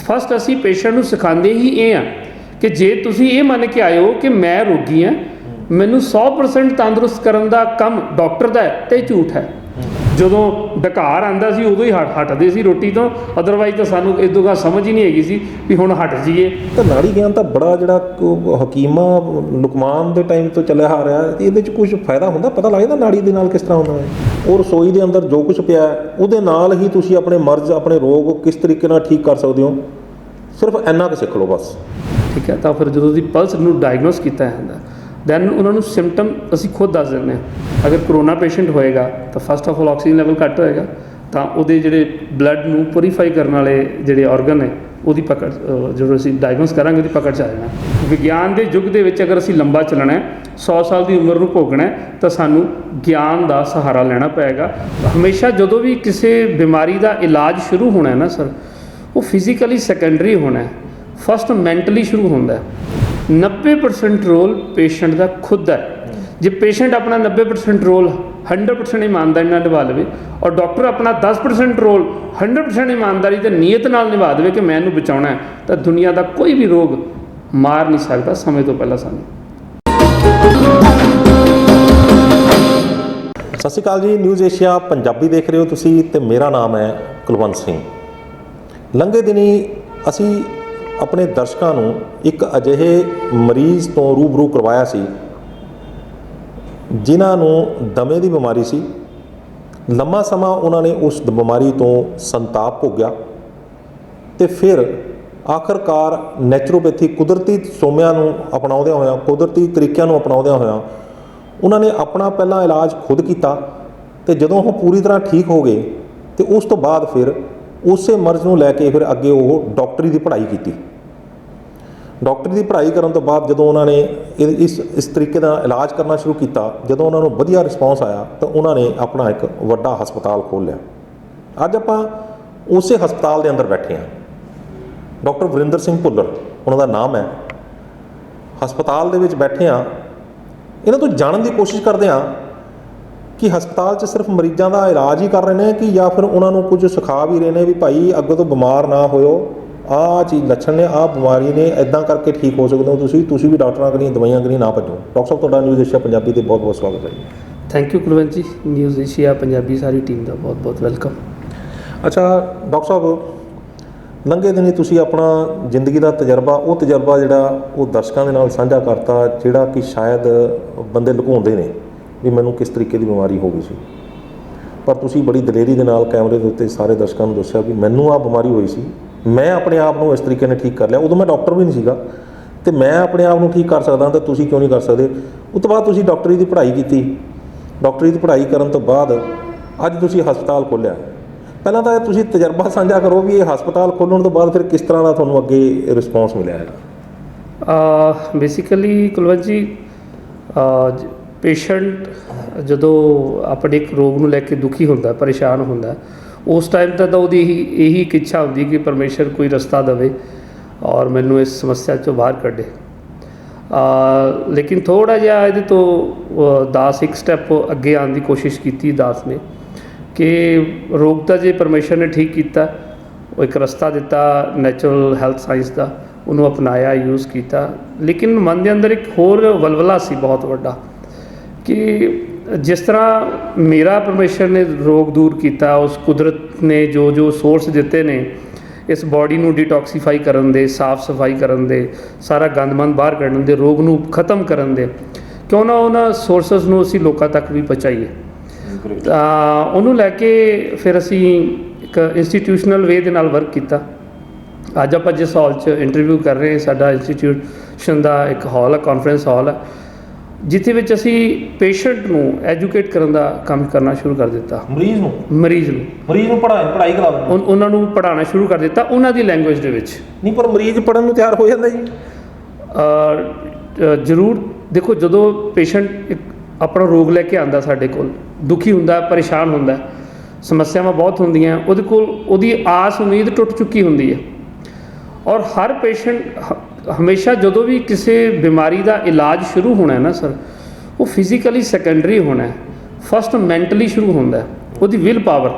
First असी patient ਨੂੰ सिखाते ही ये हाँ कि जे तुसी ये मन के आए हो कि मैं रोगी हाँ, मैनू 100% तंदुरुस्त करने का काम डॉक्टर का है, तो झूठ है। ਜਦੋਂ ਡਕਾਰ ਆਂਦਾ ਸੀ ਉਦੋਂ ਹੀ ਹਟਦੇ ਸੀ ਰੋਟੀ ਤੋਂ, ਅਦਰਵਾਈਜ਼ ਤਾਂ ਸਾਨੂੰ ਇਦੋਂ ਗਾ ਸਮਝ ਹੀ ਨਹੀਂ ਹੈਗੀ ਸੀ ਵੀ ਹੁਣ ਹਟ ਜਾਈਏ। ਤਾਂ ਨਾੜੀ ਗਿਆਨ ਤਾਂ ਬੜਾ ਜਿਹੜਾ ਹਕੀਮਾਂ ਲੁਕਮਾਨ ਦੇ ਟਾਈਮ ਤੋਂ ਚੱਲਿਆ ਆ ਰਿਹਾ, ਇਹਦੇ 'ਚ ਕੁਝ ਫਾਇਦਾ ਹੁੰਦਾ, ਪਤਾ ਲੱਗਦਾ ਨਾੜੀ ਦੇ ਨਾਲ ਕਿਸ ਤਰ੍ਹਾਂ ਹੁੰਦਾ ਹੈ। ਉਹ ਰਸੋਈ ਦੇ ਅੰਦਰ ਜੋ ਕੁਝ ਪਿਆ ਉਹਦੇ ਨਾਲ ਹੀ ਤੁਸੀਂ ਆਪਣੇ ਮਰਜ਼ ਆਪਣੇ ਰੋਗ ਕਿਸ ਤਰੀਕੇ ਨਾਲ ਠੀਕ ਕਰ ਸਕਦੇ ਹੋ, ਸਿਰਫ ਇੰਨਾ ਕੁ ਸਿੱਖ ਲਓ ਬਸ। ਠੀਕ ਹੈ, ਤਾਂ ਫਿਰ ਜਦੋਂ ਦੀ ਪਲਸ ਨੂੰ ਡਾਇਗਨੋਸ ਕੀਤਾ ਜਾਂਦਾ ਦੈਨ ਉਹਨਾਂ ਨੂੰ ਸਿੰਪਟਮ ਅਸੀਂ ਖੁਦ ਦੱਸ ਦਿੰਦੇ ਹਾਂ। ਅਗਰ ਕਰੋਨਾ ਪੇਸ਼ੈਂਟ ਹੋਏਗਾ ਤਾਂ first of all oxygen level ਘੱਟ ਹੋਏਗਾ, ਤਾਂ ਉਹਦੇ ਜਿਹੜੇ ਬਲੱਡ ਨੂੰ ਪਿਊਰੀਫਾਈ ਕਰਨ ਵਾਲੇ ਜਿਹੜੇ ਆਰਗਨ ਹੈ ਉਹਦੀ ਪਕੜ ਜਦੋਂ ਅਸੀਂ ਡਾਇਗਨੋਸ ਕਰਾਂਗੇ ਉਹਦੀ ਪਕੜ 'ਚ ਆ ਜਾਣਾ। ਵਿਗਿਆਨ ਦੇ ਯੁੱਗ ਦੇ ਵਿੱਚ ਅਗਰ ਅਸੀਂ ਲੰਬਾ ਚੱਲਣਾ ਹੈ, 100 ਸਾਲ ਦੀ ਉਮਰ ਨੂੰ ਭੋਗਣਾ ਤਾਂ ਸਾਨੂੰ ਗਿਆਨ ਦਾ ਸਹਾਰਾ ਲੈਣਾ ਪਏਗਾ। ਹਮੇਸ਼ਾ ਜਦੋਂ ਵੀ ਕਿਸੇ ਬਿਮਾਰੀ ਦਾ ਇਲਾਜ ਸ਼ੁਰੂ ਹੋਣਾ ਹੈ ਨਾ ਸਰ, ਉਹ ਫਿਜ਼ੀਕਲੀ ਸੈਕੰਡਰੀ ਹੋਣਾ ਹੈ, ਫਸਟ ਮੈਂਟਲੀ ਸ਼ੁਰੂ ਹੁੰਦਾ ਹੈ। 90% ਰੋਲ ਪੇਸ਼ੈਂਟ ਦਾ ਖੁਦ ਹੈ। ਜੇ ਪੇਸ਼ੈਂਟ ਆਪਣਾ 90% ਰੋਲ 100% ਇਮਾਨਦਾਰੀ ਨਾਲ ਨਿਭਾ ਲਵੇ ਔਰ ਡਾਕਟਰ ਆਪਣਾ 10% ਰੋਲ 100% ਇਮਾਨਦਾਰੀ ਅਤੇ ਨੀਅਤ ਨਾਲ ਨਿਭਾ ਦੇਵੇ ਕਿ ਮੈਂ ਇਹਨੂੰ ਬਚਾਉਣਾ ਹੈ, ਤਾਂ ਦੁਨੀਆ ਦਾ ਕੋਈ ਵੀ ਰੋਗ ਮਾਰ ਨਹੀਂ ਸਕਦਾ ਸਮੇਂ ਤੋਂ ਪਹਿਲਾਂ ਸਾਨੂੰ। ਸਤਿ ਸ਼੍ਰੀ ਅਕਾਲ ਜੀ, ਨਿਊਜ਼ ਏਸ਼ੀਆ ਪੰਜਾਬੀ ਦੇਖ ਰਹੇ ਹੋ ਤੁਸੀਂ ਅਤੇ ਮੇਰਾ ਨਾਮ ਹੈ ਕੁਲਵੰਤ ਸਿੰਘ। ਲੰਘੇ ਦਿਨੀ ਅਸੀਂ ਆਪਣੇ ਦਰਸ਼ਕਾਂ ਨੂੰ ਇੱਕ ਅਜਿਹੇ ਮਰੀਜ਼ ਤੋਂ ਰੂਬਰੂ ਕਰਵਾਇਆ ਸੀ ਜਿਨ੍ਹਾਂ ਨੂੰ ਦਮੇ ਦੀ ਬਿਮਾਰੀ ਸੀ। ਲੰਮਾ ਸਮਾਂ ਉਹਨਾਂ ਨੇ ਉਸ ਬਿਮਾਰੀ ਤੋਂ ਸੰਤਾਪ ਭੋਗਿਆ ਅਤੇ ਫਿਰ ਆਖਰਕਾਰ ਨੈਚੁਰੋਪੈਥੀ ਕੁਦਰਤੀ ਸੋਮਿਆਂ ਨੂੰ ਅਪਣਾਉਂਦਿਆਂ ਹੋਇਆਂ, ਕੁਦਰਤੀ ਤਰੀਕਿਆਂ ਨੂੰ ਅਪਣਾਉਂਦਿਆਂ ਹੋਇਆਂ ਉਹਨਾਂ ਨੇ ਆਪਣਾ ਪਹਿਲਾਂ ਇਲਾਜ ਖੁਦ ਕੀਤਾ ਅਤੇ ਜਦੋਂ ਉਹ ਪੂਰੀ ਤਰ੍ਹਾਂ ਠੀਕ ਹੋ ਗਏ ਅਤੇ ਉਸ ਤੋਂ ਬਾਅਦ ਫਿਰ ਉਸੇ ਮਰਜ਼ ਨੂੰ ਲੈ ਕੇ ਫਿਰ ਅੱਗੇ ਉਹ ਡਾਕਟਰੀ ਦੀ ਪੜ੍ਹਾਈ ਕੀਤੀ। ਡਾਕਟਰੀ ਦੀ ਪੜ੍ਹਾਈ ਕਰਨ ਤੋਂ ਬਾਅਦ ਜਦੋਂ ਉਹਨਾਂ ਨੇ ਇਸ ਤਰੀਕੇ ਦਾ ਇਲਾਜ ਕਰਨਾ ਸ਼ੁਰੂ ਕੀਤਾ, ਜਦੋਂ ਉਹਨਾਂ ਨੂੰ ਵਧੀਆ ਰਿਸਪੌਂਸ ਆਇਆ ਤਾਂ ਉਹਨਾਂ ਨੇ ਆਪਣਾ ਇੱਕ ਵੱਡਾ ਹਸਪਤਾਲ ਖੋਲ੍ਹ ਲਿਆ। ਅੱਜ ਆਪਾਂ ਉਸੇ ਹਸਪਤਾਲ ਦੇ ਅੰਦਰ ਬੈਠੇ ਹਾਂ। ਡਾਕਟਰ ਵਰਿੰਦਰ ਸਿੰਘ ਭੁੱਲਰ ਉਹਨਾਂ ਦਾ ਨਾਮ ਹੈ। ਹਸਪਤਾਲ ਦੇ ਵਿੱਚ ਬੈਠੇ ਹਾਂ, ਇਹਨਾਂ ਤੋਂ ਜਾਣਨ ਦੀ ਕੋਸ਼ਿਸ਼ ਕਰਦੇ ਹਾਂ ਕਿ ਹਸਪਤਾਲ 'ਚ ਸਿਰਫ ਮਰੀਜ਼ਾਂ ਦਾ ਇਲਾਜ ਹੀ ਕਰ ਰਹੇ ਨੇ ਕਿ ਜਾਂ ਫਿਰ ਉਹਨਾਂ ਨੂੰ ਕੁਝ ਸਿਖਾ ਵੀ ਰਹੇ ਨੇ ਵੀ ਭਾਈ ਅੱਗੇ ਤੋਂ ਬਿਮਾਰ ਨਾ ਹੋਇਓ, ਆਹ ਚੀਜ਼ ਲੱਛਣ ਨੇ, ਆਹ ਬਿਮਾਰੀ ਨੇ, ਇੱਦਾਂ ਕਰਕੇ ਠੀਕ ਹੋ ਸਕਦੇ ਹੋ ਤੁਸੀਂ ਵੀ ਡਾਕਟਰਾਂ ਕਰੀ ਦਵਾਈਆਂ ਕਰੀ ਨਾ ਭੱਜੋ। ਡਾਕਟਰ ਸਾਹਿਬ ਤੁਹਾਡਾ ਨਿਊਜ਼ ਏਸ਼ੀਆ ਪੰਜਾਬੀ ਦੇ ਬਹੁਤ ਬਹੁਤ ਸਵਾਗਤ ਹੈ ਜੀ। ਥੈਂਕ ਯੂ ਕੁਲਵੰਤ ਜੀ, ਨਿਊਜ਼ ਏਸ਼ੀਆ ਪੰਜਾਬੀ ਸਾਰੀ ਟੀਮ ਦਾ ਬਹੁਤ ਬਹੁਤ ਵੈਲਕਮ। ਅੱਛਾ ਡਾਕਟਰ ਸਾਹਿਬ, ਲੰਘੇ ਦਿਨੀ ਤੁਸੀਂ ਆਪਣਾ ਜ਼ਿੰਦਗੀ ਦਾ ਤਜਰਬਾ ਜਿਹੜਾ ਉਹ ਦਰਸ਼ਕਾਂ ਦੇ ਨਾਲ ਸਾਂਝਾ ਕਰਤਾ, ਜਿਹੜਾ ਕਿ ਸ਼ਾਇਦ ਬੰਦੇ ਲੁਕਾਉਂਦੇ ਨੇ ਵੀ ਮੈਨੂੰ ਕਿਸ ਤਰੀਕੇ ਦੀ ਬਿਮਾਰੀ ਹੋ ਗਈ ਸੀ, ਪਰ ਤੁਸੀਂ ਬੜੀ ਦਲੇਰੀ ਦੇ ਨਾਲ ਕੈਮਰੇ ਦੇ ਉੱਤੇ ਸਾਰੇ ਦਰਸ਼ਕਾਂ ਨੂੰ ਦੱਸਿਆ ਵੀ ਮੈਨੂੰ ਆਹ ਬਿਮਾਰੀ ਹੋਈ ਸੀ, ਮੈਂ ਆਪਣੇ ਆਪ ਨੂੰ ਇਸ ਤਰੀਕੇ ਨਾਲ ਠੀਕ ਕਰ ਲਿਆ। ਉਦੋਂ ਮੈਂ ਡਾਕਟਰ ਵੀ ਨਹੀਂ ਸੀਗਾ ਅਤੇ ਮੈਂ ਆਪਣੇ ਆਪ ਨੂੰ ਠੀਕ ਕਰ ਸਕਦਾ ਤਾਂ ਤੁਸੀਂ ਕਿਉਂ ਨਹੀਂ ਕਰ ਸਕਦੇ। ਉਸ ਤੋਂ ਬਾਅਦ ਤੁਸੀਂ ਡਾਕਟਰੀ ਦੀ ਪੜ੍ਹਾਈ ਕੀਤੀ। ਡਾਕਟਰੀ ਦੀ ਪੜ੍ਹਾਈ ਕਰਨ ਤੋਂ ਬਾਅਦ ਅੱਜ ਤੁਸੀਂ ਹਸਪਤਾਲ ਖੋਲ੍ਹਿਆ। ਪਹਿਲਾਂ ਤਾਂ ਤੁਸੀਂ ਤਜਰਬਾ ਸਾਂਝਾ ਕਰੋ ਵੀ ਇਹ ਹਸਪਤਾਲ ਖੋਲ੍ਹਣ ਤੋਂ ਬਾਅਦ ਫਿਰ ਕਿਸ ਤਰ੍ਹਾਂ ਦਾ ਤੁਹਾਨੂੰ ਅੱਗੇ ਰਿਸਪੌਂਸ ਮਿਲਿਆ ਹੈਗਾ। ਬੇਸਿਕਲੀ ਕੁਲਵੰਤ ਜੀ, ਪੇਸ਼ੈਂਟ ਜਦੋਂ ਆਪਣੇ ਇੱਕ ਰੋਗ ਨੂੰ ਲੈ ਕੇ ਦੁਖੀ ਹੁੰਦਾ, ਪਰੇਸ਼ਾਨ ਹੁੰਦਾ, ਉਸ ਟਾਈਮ ਤਾਂ ਉਹਦੀ ਇਹੀ ਇੱਕ ਇੱਛਾ ਹੁੰਦੀ ਕਿ ਪਰਮੇਸ਼ਰ ਕੋਈ ਰਸਤਾ ਦੇਵੇ ਔਰ ਮੈਨੂੰ ਇਸ ਸਮੱਸਿਆ 'ਚੋਂ ਬਾਹਰ ਕੱਢੇ। ਲੇਕਿਨ ਥੋੜ੍ਹਾ ਜਿਹਾ ਇਹਦੇ ਤੋਂ ਦਾਸ ਇੱਕ ਸਟੈਪ ਅੱਗੇ ਆਉਣ ਦੀ ਕੋਸ਼ਿਸ਼ ਕੀਤੀ ਦਾਸ ਨੇ ਕਿ ਰੋਗ ਤਾਂ ਜੇ ਪਰਮੇਸ਼ਰ ਨੇ ਠੀਕ ਕੀਤਾ, ਉਹ ਇੱਕ ਰਸਤਾ ਦਿੱਤਾ ਨੈਚੁਰਲ ਹੈਲਥ ਸਾਇੰਸ ਦਾ, ਉਹਨੂੰ ਅਪਣਾਇਆ, ਯੂਜ਼ ਕੀਤਾ। ਲੇਕਿਨ ਮਨ ਦੇ ਅੰਦਰ ਇੱਕ ਹੋਰ ਵਲਵਲਾ ਸੀ ਬਹੁਤ ਵੱਡਾ ਕਿ ਜਿਸ ਤਰ੍ਹਾਂ ਮੇਰਾ ਪਰਮੇਸ਼ਰ ਨੇ ਰੋਗ ਦੂਰ ਕੀਤਾ, ਉਸ ਕੁਦਰਤ ਨੇ ਜੋ ਸੋਰਸ ਦਿੱਤੇ ਨੇ ਇਸ ਬਾਡੀ ਨੂੰ ਡੀਟੌਕਸੀਫਾਈ ਕਰਨ ਦੇ, ਸਾਫ਼ ਸਫਾਈ ਕਰਨ ਦੇ, ਸਾਰਾ ਗੰਦਮੰਦ ਬਾਹਰ ਕੱਢਣ ਦੇ, ਰੋਗ ਨੂੰ ਖ਼ਤਮ ਕਰਨ ਦੇ, ਕਿਉਂ ਨਾ ਉਹਨਾਂ ਸੋਰਸਸ ਨੂੰ ਅਸੀਂ ਲੋਕਾਂ ਤੱਕ ਵੀ ਪਹੁੰਚਾਈਏ। ਤਾਂ ਉਹਨੂੰ ਲੈ ਕੇ ਫਿਰ ਅਸੀਂ ਇੱਕ ਇੰਸਟੀਟਿਊਸ਼ਨਲ ਵੇ ਦੇ ਨਾਲ ਵਰਕ ਕੀਤਾ। ਅੱਜ ਆਪਾਂ ਜਿਸ ਹਾਲ 'ਚ ਇੰਟਰਵਿਊ ਕਰ ਰਹੇ, ਸਾਡਾ ਇੰਸਟੀਟਿਊਸ਼ਨ ਦਾ ਇੱਕ ਹਾਲ ਹੈ, ਕਾਨਫਰੰਸ ਹਾਲ ਹੈ, ਜਿੱਥੇ ਵਿੱਚ ਅਸੀਂ ਪੇਸ਼ੈਂਟ ਨੂੰ ਐਜੂਕੇਟ ਕਰਨ ਦਾ ਕੰਮ ਕਰਨਾ ਸ਼ੁਰੂ ਕਰ ਦਿੱਤਾ। ਮਰੀਜ਼ ਨੂੰ ਪੜ੍ਹਾਈ ਕਰਾ ਦਿੰਦੇ, ਉਹਨਾਂ ਨੂੰ ਪੜ੍ਹਾਉਣਾ ਸ਼ੁਰੂ ਕਰ ਦਿੱਤਾ ਉਹਨਾਂ ਦੀ ਲੈਂਗੁਏਜ ਦੇ ਵਿੱਚ। ਨਹੀਂ ਪਰ ਮਰੀਜ਼ ਪੜ੍ਹਨ ਨੂੰ ਤਿਆਰ ਹੋ ਜਾਂਦਾ ਜੀ? ਜ਼ਰੂਰ। ਦੇਖੋ, ਜਦੋਂ ਪੇਸ਼ੈਂਟ ਇੱਕ ਆਪਣਾ ਰੋਗ ਲੈ ਕੇ ਆਉਂਦਾ ਸਾਡੇ ਕੋਲ, ਦੁਖੀ ਹੁੰਦਾ, ਪਰੇਸ਼ਾਨ ਹੁੰਦਾ, ਸਮੱਸਿਆਵਾਂ ਬਹੁਤ ਹੁੰਦੀਆਂ, ਉਹਦੇ ਕੋਲ ਉਹਦੀ ਆਸ ਉਮੀਦ ਟੁੱਟ ਚੁੱਕੀ ਹੁੰਦੀ ਹੈ। ਔਰ ਹਰ ਪੇਸ਼ੈਂਟ ਹਮੇਸ਼ਾ ਜਦੋਂ ਵੀ ਕਿਸੇ ਬਿਮਾਰੀ ਦਾ ਇਲਾਜ ਸ਼ੁਰੂ ਹੋਣਾ ਹੈ ਨਾ ਸਰ, ਉਹ ਫਿਜ਼ੀਕਲੀ ਸੈਕੰਡਰੀ ਹੋਣਾ ਹੈ, ਫਸਟ ਮੈਂਟਲੀ ਸ਼ੁਰੂ ਹੁੰਦਾ ਹੈ। ਉਹਦੀ ਵਿਲ ਪਾਵਰ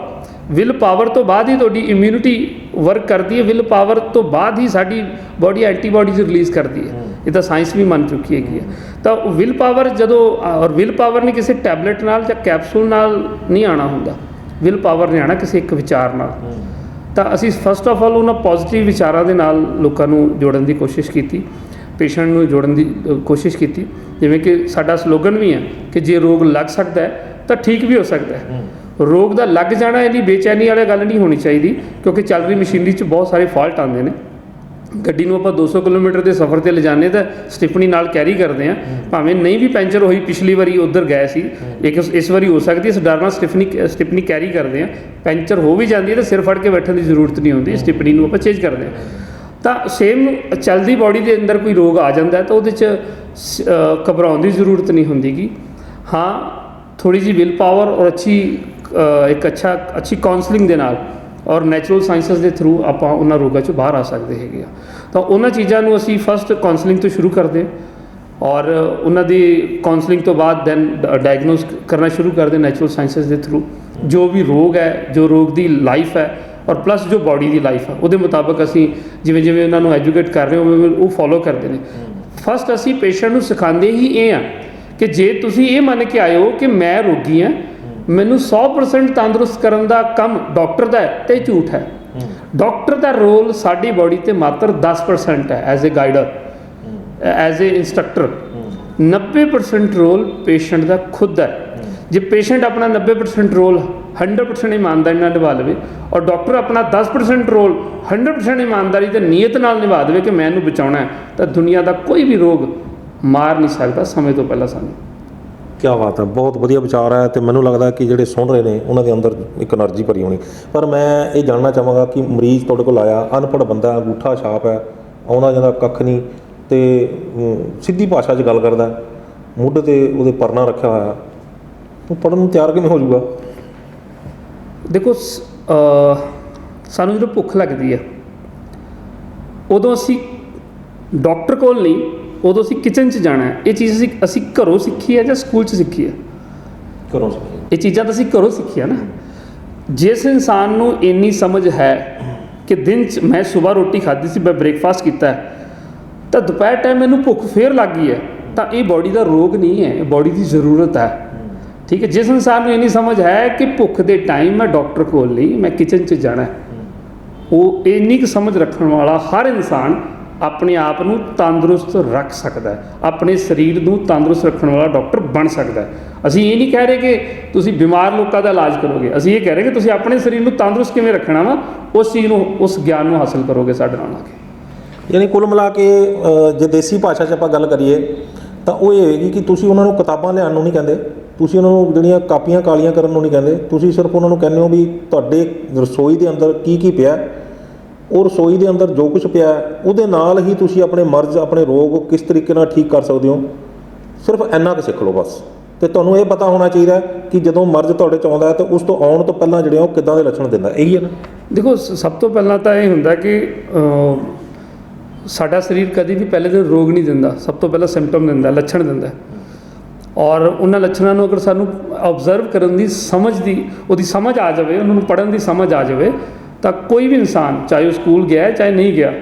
ਵਿਲ ਪਾਵਰ ਤੋਂ ਬਾਅਦ ਹੀ ਤੁਹਾਡੀ ਇਮਿਊਨਿਟੀ ਵਰਕ ਕਰਦੀ ਹੈ, ਵਿਲ ਪਾਵਰ ਤੋਂ ਬਾਅਦ ਹੀ ਸਾਡੀ ਬਾਡੀ ਐਂਟੀਬਾਡੀਜ਼ ਰਿਲੀਜ਼ ਕਰਦੀ ਹੈ। ਇਹ ਤਾਂ ਸਾਇੰਸ ਵੀ ਮੰਨ ਚੁੱਕੀ ਹੈਗੀ ਹੈ। ਤਾਂ ਵਿਲ ਪਾਵਰ ਜਦੋਂ ਔਰ ਵਿਲ ਪਾਵਰ ਨੇ ਕਿਸੇ ਟੈਬਲੇਟ ਨਾਲ ਜਾਂ ਕੈਪਸੂਲ ਨਾਲ ਨਹੀਂ ਆਉਣਾ ਹੁੰਦਾ, ਵਿਲ ਪਾਵਰ ਨੇ ਆਉਣਾ ਕਿਸੇ ਇੱਕ ਵਿਚਾਰ ਨਾਲ। ਤਾਂ ਅਸੀਂ ਫਸਟ ਆਫ ਆਲ ਉਹਨਾਂ ਪੋਜ਼ਿਟਿਵ ਵਿਚਾਰਾਂ ਦੇ ਨਾਲ ਲੋਕਾਂ ਨੂੰ ਜੋੜਨ ਦੀ ਕੋਸ਼ਿਸ਼ ਕੀਤੀ, ਪੇਸ਼ੈਂਟ ਨੂੰ ਜੋੜਨ ਦੀ ਕੋਸ਼ਿਸ਼ ਕੀਤੀ। ਜਿਵੇਂ ਕਿ ਸਾਡਾ ਸਲੋਗਨ ਵੀ ਹੈ ਕਿ ਜੇ ਰੋਗ ਲੱਗ ਸਕਦਾ ਹੈ ਤਾਂ ਠੀਕ ਵੀ ਹੋ ਸਕਦਾ ਹੈ। ਰੋਗ ਦਾ ਲੱਗ ਜਾਣਾ ਇਹਦੀ ਬੇਚੈਨੀ ਵਾਲੀ ਗੱਲ ਨਹੀਂ ਹੋਣੀ ਚਾਹੀਦੀ, ਕਿਉਂਕਿ ਚੱਲ ਰਹੀ ਮਸ਼ੀਨਰੀ 'ਚ ਬਹੁਤ ਸਾਰੇ ਫਾਲਟ ਆਉਂਦੇ ਨੇ। ਗੱਡੀ ਨੂੰ ਆਪਾਂ 200 ਕਿਲੋਮੀਟਰ ਦੇ ਸਫ਼ਰ 'ਤੇ ਲਿਜਾਣੇ ਤਾਂ ਸਟਿਪਨੀ ਨਾਲ ਕੈਰੀ ਕਰਦੇ ਹਾਂ, ਭਾਵੇਂ ਨਹੀਂ ਵੀ ਪੈਂਚਰ ਹੋਈ, ਪਿਛਲੀ ਵਾਰੀ ਉੱਧਰ ਗਏ ਸੀ, ਇਸ ਵਾਰੀ ਹੋ ਸਕਦੀ ਹੈ, ਇਸ ਡਰ ਨਾਲ ਸਟਿਪਨੀ ਕੈਰੀ ਕਰਦੇ ਹਾਂ। ਪੈਂਚਰ ਹੋ ਵੀ ਜਾਂਦੀ ਹੈ ਤਾਂ ਸਿਰ ਫੜ ਕੇ ਬੈਠਣ ਦੀ ਜ਼ਰੂਰਤ ਨਹੀਂ ਹੁੰਦੀ, ਸਟਿਪਨੀ ਨੂੰ ਆਪਾਂ ਚੇਂਜ ਕਰਦੇ ਹਾਂ। ਤਾਂ ਸੇਮ ਚੱਲਦੀ ਬਾਡੀ ਦੇ ਅੰਦਰ ਕੋਈ ਰੋਗ ਆ ਜਾਂਦਾ ਤਾਂ ਉਹਦੇ 'ਚ ਘਬਰਾਉਣ ਦੀ ਜ਼ਰੂਰਤ ਨਹੀਂ ਹੁੰਦੀਗੀ। ਹਾਂ, ਥੋੜ੍ਹੀ ਜਿਹੀ ਵਿਲ ਪਾਵਰ ਔਰ ਅੱਛੀ ਕਾਉਂਸਲਿੰਗ ਦੇ ਨਾਲ ਔਰ ਨੈਚੁਰਲ ਸਾਇੰਸਿਸ ਦੇ ਥਰੂ ਆਪਾਂ ਉਹਨਾਂ ਰੋਗਾਂ 'ਚੋਂ ਬਾਹਰ ਆ ਸਕਦੇ ਹੈਗੇ ਆ। ਤਾਂ ਉਹਨਾਂ ਚੀਜ਼ਾਂ ਨੂੰ ਅਸੀਂ ਫਸਟ ਕਾਉਂਸਲਿੰਗ ਤੋਂ ਸ਼ੁਰੂ ਕਰਦੇ ਔਰ ਉਹਨਾਂ ਦੀ ਕਾਉਂਸਲਿੰਗ ਤੋਂ ਬਾਅਦ ਦੈਨ ਡਾਇਗਨੋਸ ਕਰਨਾ ਸ਼ੁਰੂ ਕਰਦੇ ਨੈਚੁਰਲ ਸਾਇੰਸਿਸ ਦੇ ਥਰੂ। ਜੋ ਵੀ ਰੋਗ ਹੈ, ਜੋ ਰੋਗ ਦੀ ਲਾਈਫ ਹੈ ਔਰ ਪਲੱਸ ਜੋ ਬਾਡੀ ਦੀ ਲਾਈਫ ਹੈ, ਉਹਦੇ ਮੁਤਾਬਕ ਅਸੀਂ ਜਿਵੇਂ ਉਹਨਾਂ ਨੂੰ ਐਜੂਕੇਟ ਕਰ ਰਹੇ ਹੋ ਉਹ ਫੋਲੋ ਕਰਦੇ ਨੇ। ਫਸਟ ਅਸੀਂ ਪੇਸ਼ੈਂਟ ਨੂੰ ਸਿਖਾਉਂਦੇ ਹੀ ਇਹ ਆ ਕਿ ਜੇ ਤੁਸੀਂ ਇਹ ਮੰਨ ਕੇ ਆਏ ਹੋ ਕਿ ਮੈਂ ਰੋਗੀ ਹਾਂ, ਮੈਨੂੰ 100% ਤੰਦਰੁਸਤ ਕਰਨ ਦਾ ਕੰਮ ਡਾਕਟਰ ਦਾ ਹੈ, ਤੇ ਝੂਠ ਹੈ। ਡਾਕਟਰ ਦਾ ਰੋਲ ਸਾਡੀ ਬਾਡੀ 'ਤੇ ਮਾਤਰ 10% ਹੈ as a guider, as a instructor. 90% role patient ਦਾ ਖੁਦ ਹੈ। ਜੇ ਪੇਸ਼ੈਂਟ ਆਪਣਾ 90% ਰੋਲ 100% ਇਮਾਨਦਾਰੀ ਨਾਲ ਨਿਭਾ ਲਵੇ ਔਰ ਡਾਕਟਰ ਆਪਣਾ 10% ਰੋਲ 100% ਇਮਾਨਦਾਰੀ ਤੇ ਨੀਅਤ ਨਾਲ ਨਿਭਾ ਦੇਵੇ ਕਿ ਮੈਂ ਇਹਨੂੰ ਬਚਾਉਣਾ ਹੈ, ਤਾਂ ਦੁਨੀਆ ਦਾ ਕੋਈ ਵੀ ਰੋਗ ਮਾਰ ਨਹੀਂ ਸਕਦਾ ਸਮੇਂ ਤੋਂ ਪਹਿਲਾਂ ਸਾਨੂੰ। ਕੀ ਬਾਤ ਹੈ, ਬਹੁਤ ਵਧੀਆ ਵਿਚਾਰ ਹੈ। ਅਤੇ ਮੈਨੂੰ ਲੱਗਦਾ ਕਿ ਜਿਹੜੇ ਸੁਣ ਰਹੇ ਨੇ ਉਹਨਾਂ ਦੇ ਅੰਦਰ ਇੱਕ ਐਨਰਜੀ ਭਰੀ ਹੋਣੀ। ਪਰ ਮੈਂ ਇਹ ਜਾਣਨਾ ਚਾਹਾਂਗਾ ਕਿ ਮਰੀਜ਼ ਤੁਹਾਡੇ ਕੋਲ ਆਇਆ, ਅਨਪੜ੍ਹ ਬੰਦਾ, ਅੰਗੂਠਾ ਛਾਪ ਹੈ, ਆਉਂਦਾ ਜਾਂਦਾ ਕੱਖ ਨਹੀਂ, ਅਤੇ ਸਿੱਧੀ ਭਾਸ਼ਾ 'ਚ ਗੱਲ ਕਰਦਾ, ਮੁੱਢ 'ਤੇ ਉਹਦੇ ਪਰਨਾ ਰੱਖਿਆ ਹੋਇਆ, ਉਹ ਪੜ੍ਹਨ ਨੂੰ ਤਿਆਰ ਕਿਵੇਂ ਹੋ ਜਾਊਗਾ? ਦੇਖੋ, ਸਾਨੂੰ ਜਦੋਂ ਭੁੱਖ ਲੱਗਦੀ ਹੈ ਉਦੋਂ ਅਸੀਂ ਡਾਕਟਰ ਕੋਲ ਨਹੀਂ, ਉਦੋਂ ਅਸੀਂ ਕਿਚਨ 'ਚ ਜਾਣਾ ਹੈ। ਇਹ ਚੀਜ਼ ਅਸੀਂ ਘਰੋਂ ਸਿੱਖੀ ਹੈ ਜਾਂ ਸਕੂਲ 'ਚ ਸਿੱਖੀ ਹੈ? ਘਰੋਂ ਸਿੱਖੀ। ਇਹ ਚੀਜ਼ਾਂ ਤਾਂ ਅਸੀਂ ਘਰੋਂ ਸਿੱਖੀਆਂ ਨਾ। ਜਿਸ ਇਨਸਾਨ ਨੂੰ ਇੰਨੀ ਸਮਝ ਹੈ ਕਿ ਦਿਨ 'ਚ ਮੈਂ ਸੁਬਾਹ ਰੋਟੀ ਖਾਧੀ ਸੀ, ਮੈਂ ਬ੍ਰੇਕਫਾਸਟ ਕੀਤਾ ਹੈ, ਤਾਂ ਦੁਪਹਿਰ ਟਾਈਮ ਮੈਨੂੰ ਭੁੱਖ ਫੇਰ ਲੱਗ ਗਈ ਹੈ, ਤਾਂ ਇਹ ਬਾਡੀ ਦਾ ਰੋਗ ਨਹੀਂ ਹੈ, ਇਹ ਬਾਡੀ ਦੀ ਜ਼ਰੂਰਤ ਹੈ। ਠੀਕ ਹੈ। ਜਿਸ ਇਨਸਾਨ ਨੂੰ ਇੰਨੀ ਸਮਝ ਹੈ ਕਿ ਭੁੱਖ ਦੇ ਟਾਈਮ ਮੈਂ ਡਾਕਟਰ ਕੋਲ ਨਹੀਂ, ਮੈਂ ਕਿਚਨ 'ਚ ਜਾਣਾ, ਉਹ ਇੰਨੀ ਕੁ ਸਮਝ ਰੱਖਣ ਵਾਲਾ ਹਰ ਇਨਸਾਨ ਆਪਣੇ ਆਪ ਨੂੰ ਤੰਦਰੁਸਤ ਰੱਖ ਸਕਦਾ ਹੈ, ਆਪਣੇ ਸਰੀਰ ਨੂੰ ਤੰਦਰੁਸਤ ਰੱਖਣ ਵਾਲਾ ਡਾਕਟਰ ਬਣ ਸਕਦਾ ਹੈ। ਅਸੀਂ ਇਹ ਨਹੀਂ ਕਹਿ ਰਹੇ ਕਿ ਤੁਸੀਂ ਬਿਮਾਰ ਲੋਕਾਂ ਦਾ ਇਲਾਜ ਕਰੋਗੇ, ਅਸੀਂ ਇਹ ਕਹਿ ਰਹੇ ਕਿ ਤੁਸੀਂ ਆਪਣੇ ਸਰੀਰ ਨੂੰ ਤੰਦਰੁਸਤ ਕਿਵੇਂ ਰੱਖਣਾ ਵਾ, ਉਸ ਚੀਜ਼ ਨੂੰ, ਉਸ ਗਿਆਨ ਨੂੰ ਹਾਸਲ ਕਰੋਗੇ ਸਾਡੇ ਨਾਲ ਆ ਕੇ। ਯਾਨੀ ਕੁੱਲ ਮਿਲਾ ਕੇ ਜੇ ਦੇਸੀ ਭਾਸ਼ਾ 'ਚ ਆਪਾਂ ਗੱਲ ਕਰੀਏ ਤਾਂ ਉਹ ਇਹ ਹੋਏਗੀ ਕਿ ਤੁਸੀਂ ਉਹਨਾਂ ਨੂੰ ਕਿਤਾਬਾਂ ਲਿਆਉਣ ਨੂੰ ਨਹੀਂ ਕਹਿੰਦੇ, ਤੁਸੀਂ ਉਹਨਾਂ ਨੂੰ ਜਿਹੜੀਆਂ ਕਾਪੀਆਂ ਕਾਲੀਆਂ ਕਰਨ ਨੂੰ ਨਹੀਂ ਕਹਿੰਦੇ, ਤੁਸੀਂ ਸਿਰਫ ਉਹਨਾਂ ਨੂੰ ਕਹਿੰਦੇ ਹੋ ਵੀ ਤੁਹਾਡੇ ਰਸੋਈ ਦੇ ਅੰਦਰ ਕੀ ਕੀ ਪਿਆ, ਉਹ ਰਸੋਈ ਦੇ ਅੰਦਰ ਜੋ ਕੁਝ ਪਿਆ ਉਹਦੇ ਨਾਲ ਹੀ ਤੁਸੀਂ ਆਪਣੇ ਮਰਜ਼, ਆਪਣੇ ਰੋਗ ਕਿਸ ਤਰੀਕੇ ਨਾਲ ਠੀਕ ਕਰ ਸਕਦੇ ਹੋ। ਸਿਰਫ ਇੰਨਾ ਕੁ ਸਿੱਖ ਲਓ ਬਸ। ਅਤੇ ਤੁਹਾਨੂੰ ਇਹ ਪਤਾ ਹੋਣਾ ਚਾਹੀਦਾ ਕਿ ਜਦੋਂ ਮਰਜ਼ ਤੁਹਾਡੇ 'ਚ ਆਉਂਦਾ ਹੈ ਤਾਂ ਉਸ ਤੋਂ ਆਉਣ ਤੋਂ ਪਹਿਲਾਂ ਜਿਹੜੇ ਉਹ ਕਿੱਦਾਂ ਦੇ ਲੱਛਣ ਦਿੰਦਾ, ਇਹੀ ਹੈ ਨਾ। ਦੇਖੋ, ਸਭ ਤੋਂ ਪਹਿਲਾਂ ਤਾਂ ਇਹ ਹੁੰਦਾ ਕਿ ਸਾਡਾ ਸਰੀਰ ਕਦੇ ਵੀ ਪਹਿਲੇ ਦਿਨ ਰੋਗ ਨਹੀਂ ਦਿੰਦਾ, ਸਭ ਤੋਂ ਪਹਿਲਾਂ ਸਿੰਪਟਮ ਦਿੰਦਾ, ਲੱਛਣ ਦਿੰਦਾ। ਔਰ ਉਹਨਾਂ ਲੱਛਣਾਂ ਨੂੰ ਅਗਰ ਸਾਨੂੰ ਓਬਜ਼ਰਵ ਕਰਨ ਦੀ ਉਹਦੀ ਸਮਝ ਆ ਜਾਵੇ, ਉਹਨਾਂ ਨੂੰ ਪੜ੍ਹਨ ਦੀ ਸਮਝ ਆ ਜਾਵੇ, ਤਾਂ ਕੋਈ ਵੀ ਇਨਸਾਨ, ਚਾਹੇ ਉਹ ਸਕੂਲ ਗਿਆ ਚਾਹੇ ਨਹੀਂ ਗਿਆ,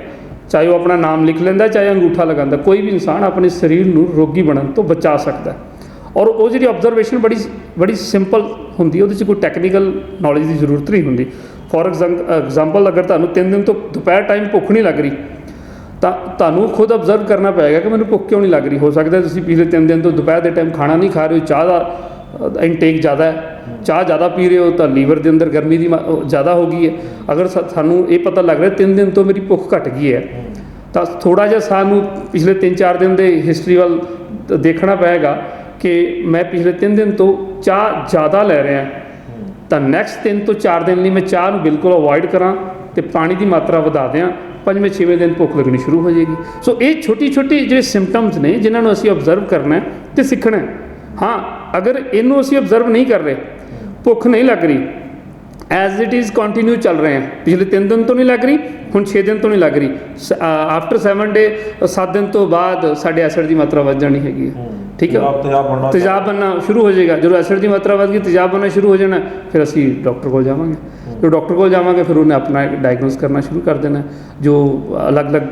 ਚਾਹੇ ਉਹ ਆਪਣਾ ਨਾਮ ਲਿਖ ਲੈਂਦਾ ਚਾਹੇ ਅੰਗੂਠਾ ਲਗਾਉਂਦਾ, ਕੋਈ ਵੀ ਇਨਸਾਨ ਆਪਣੇ ਸਰੀਰ ਨੂੰ ਰੋਗੀ ਬਣਨ ਤੋਂ ਬਚਾ ਸਕਦਾ। ਔਰ ਉਹ ਜਿਹੜੀ ਆਬਜ਼ਰਵੇਸ਼ਨ ਬੜੀ ਸਿੰਪਲ ਹੁੰਦੀ, ਉਹਦੇ 'ਚ ਕੋਈ ਟੈਕਨੀਕਲ ਨੌਲੇਜ ਦੀ ਜ਼ਰੂਰਤ ਨਹੀਂ ਹੁੰਦੀ। ਫੋਰ ਐਗਜ਼ਾਮਪਲ, ਅਗਰ ਤੁਹਾਨੂੰ 3 ਦਿਨ ਤੋਂ ਦੁਪਹਿਰ ਟਾਈਮ ਭੁੱਖ ਨਹੀਂ ਲੱਗ ਰਹੀ, ਤਾਂ ਤੁਹਾਨੂੰ ਖੁਦ ਆਬਜ਼ਰਵ ਕਰਨਾ ਪਏਗਾ ਕਿ ਮੈਨੂੰ ਭੁੱਖ ਕਿਉਂ ਨਹੀਂ ਲੱਗ ਰਹੀ। ਹੋ ਸਕਦਾ ਤੁਸੀਂ ਪਿਛਲੇ 3 ਦਿਨ ਤੋਂ ਦੁਪਹਿਰ ਦੇ ਟਾਈਮ ਖਾਣਾ ਨਹੀਂ ਖਾ ਰਹੇ ਹੋ, ਚਾਹ ਦਾ ਇਨਟੇਕ ਜ਼ਿਆਦਾ ਹੈ, ਚਾਹ ਜ਼ਿਆਦਾ ਪੀ ਰਹੇ ਹੋ, ਤਾਂ ਲੀਵਰ ਦੇ ਅੰਦਰ ਗਰਮੀ ਦੀ ਜ਼ਿਆਦਾ ਹੋ ਗਈ ਹੈ। ਅਗਰ ਸਾਨੂੰ ਇਹ ਪਤਾ ਲੱਗ ਰਿਹਾ 3 ਦਿਨ ਤੋਂ ਮੇਰੀ ਭੁੱਖ ਘਟ ਗਈ ਹੈ, ਤਾਂ ਥੋੜ੍ਹਾ ਜਿਹਾ ਸਾਨੂੰ ਪਿਛਲੇ 3-4 ਦਿਨ ਦੇ ਹਿਸਟਰੀ ਵੱਲ ਦੇਖਣਾ ਪਏਗਾ ਕਿ ਮੈਂ ਪਿਛਲੇ 3 ਦਿਨ ਤੋਂ ਚਾਹ ਜ਼ਿਆਦਾ ਲੈ ਰਿਹਾ, ਤਾਂ ਨੈਕਸਟ 3 ਤੋਂ 4 ਦਿਨ ਲਈ ਮੈਂ ਚਾਹ ਨੂੰ ਬਿਲਕੁਲ ਅਵੋਇਡ ਕਰਾਂ ਅਤੇ ਪਾਣੀ ਦੀ ਮਾਤਰਾ ਵਧਾ ਦਿਆਂ। 5ਵੇਂ-6ਵੇਂ ਦਿਨ ਭੁੱਖ ਲੱਗਣੀ ਸ਼ੁਰੂ ਹੋ ਜਾਏਗੀ। ਸੋ ਇਹ ਛੋਟੀ ਜਿਹੜੇ ਸਿੰਪਟਮਸ ਨੇ ਜਿਨ੍ਹਾਂ ਨੂੰ ਅਸੀਂ ਓਬਜ਼ਰਵ ਕਰਨਾ ਅਤੇ ਸਿੱਖਣਾ। ਹਾਂ, ਅਗਰ ਇਹਨੂੰ ਅਸੀਂ ਓਬਜ਼ਰਵ ਨਹੀਂ ਕਰ ਰਹੇ, ਭੁੱਖ ਨਹੀਂ ਲੱਗ ਰਹੀ, ਐਜ਼ ਇਟ ਇਜ਼ ਕੰਟੀਨਿਊ ਚੱਲ ਰਹੇ ਹਾਂ, ਪਿਛਲੇ 3 ਦਿਨ ਤੋਂ ਨਹੀਂ ਲੱਗ ਰਹੀ, ਹੁਣ 6 ਦਿਨ ਤੋਂ ਨਹੀਂ ਲੱਗ ਰਹੀ, ਆਫਟਰ 7 ਡੇ 7 ਦਿਨ ਤੋਂ ਬਾਅਦ ਸਾਡੇ ਐਸਿਡ ਦੀ ਮਾਤਰਾ ਵੱਧ ਜਾਣੀ ਹੈਗੀ ਹੈ। ਠੀਕ ਹੈ, ਤੇਜ਼ਾਬ ਬਣਨਾ ਸ਼ੁਰੂ ਹੋ ਜਾਏਗਾ। ਜਦੋਂ ਐਸਿਡ ਦੀ ਮਾਤਰਾ ਵੱਧ ਗਈ, ਤੇਜ਼ਾਬ ਬਣਨਾ ਸ਼ੁਰੂ ਹੋ ਜਾਣਾ, ਫਿਰ ਅਸੀਂ ਡਾਕਟਰ ਕੋਲ ਜਾਵਾਂਗੇ। ਜੋ ਡਾਕਟਰ ਕੋਲ ਜਾਵਾਂਗੇ ਫਿਰ ਉਹਨੇ ਆਪਣਾ ਡਾਇਗਨੋਸ ਕਰਨਾ ਸ਼ੁਰੂ ਕਰ ਦੇਣਾ, ਜੋ ਅਲੱਗ-ਅਲੱਗ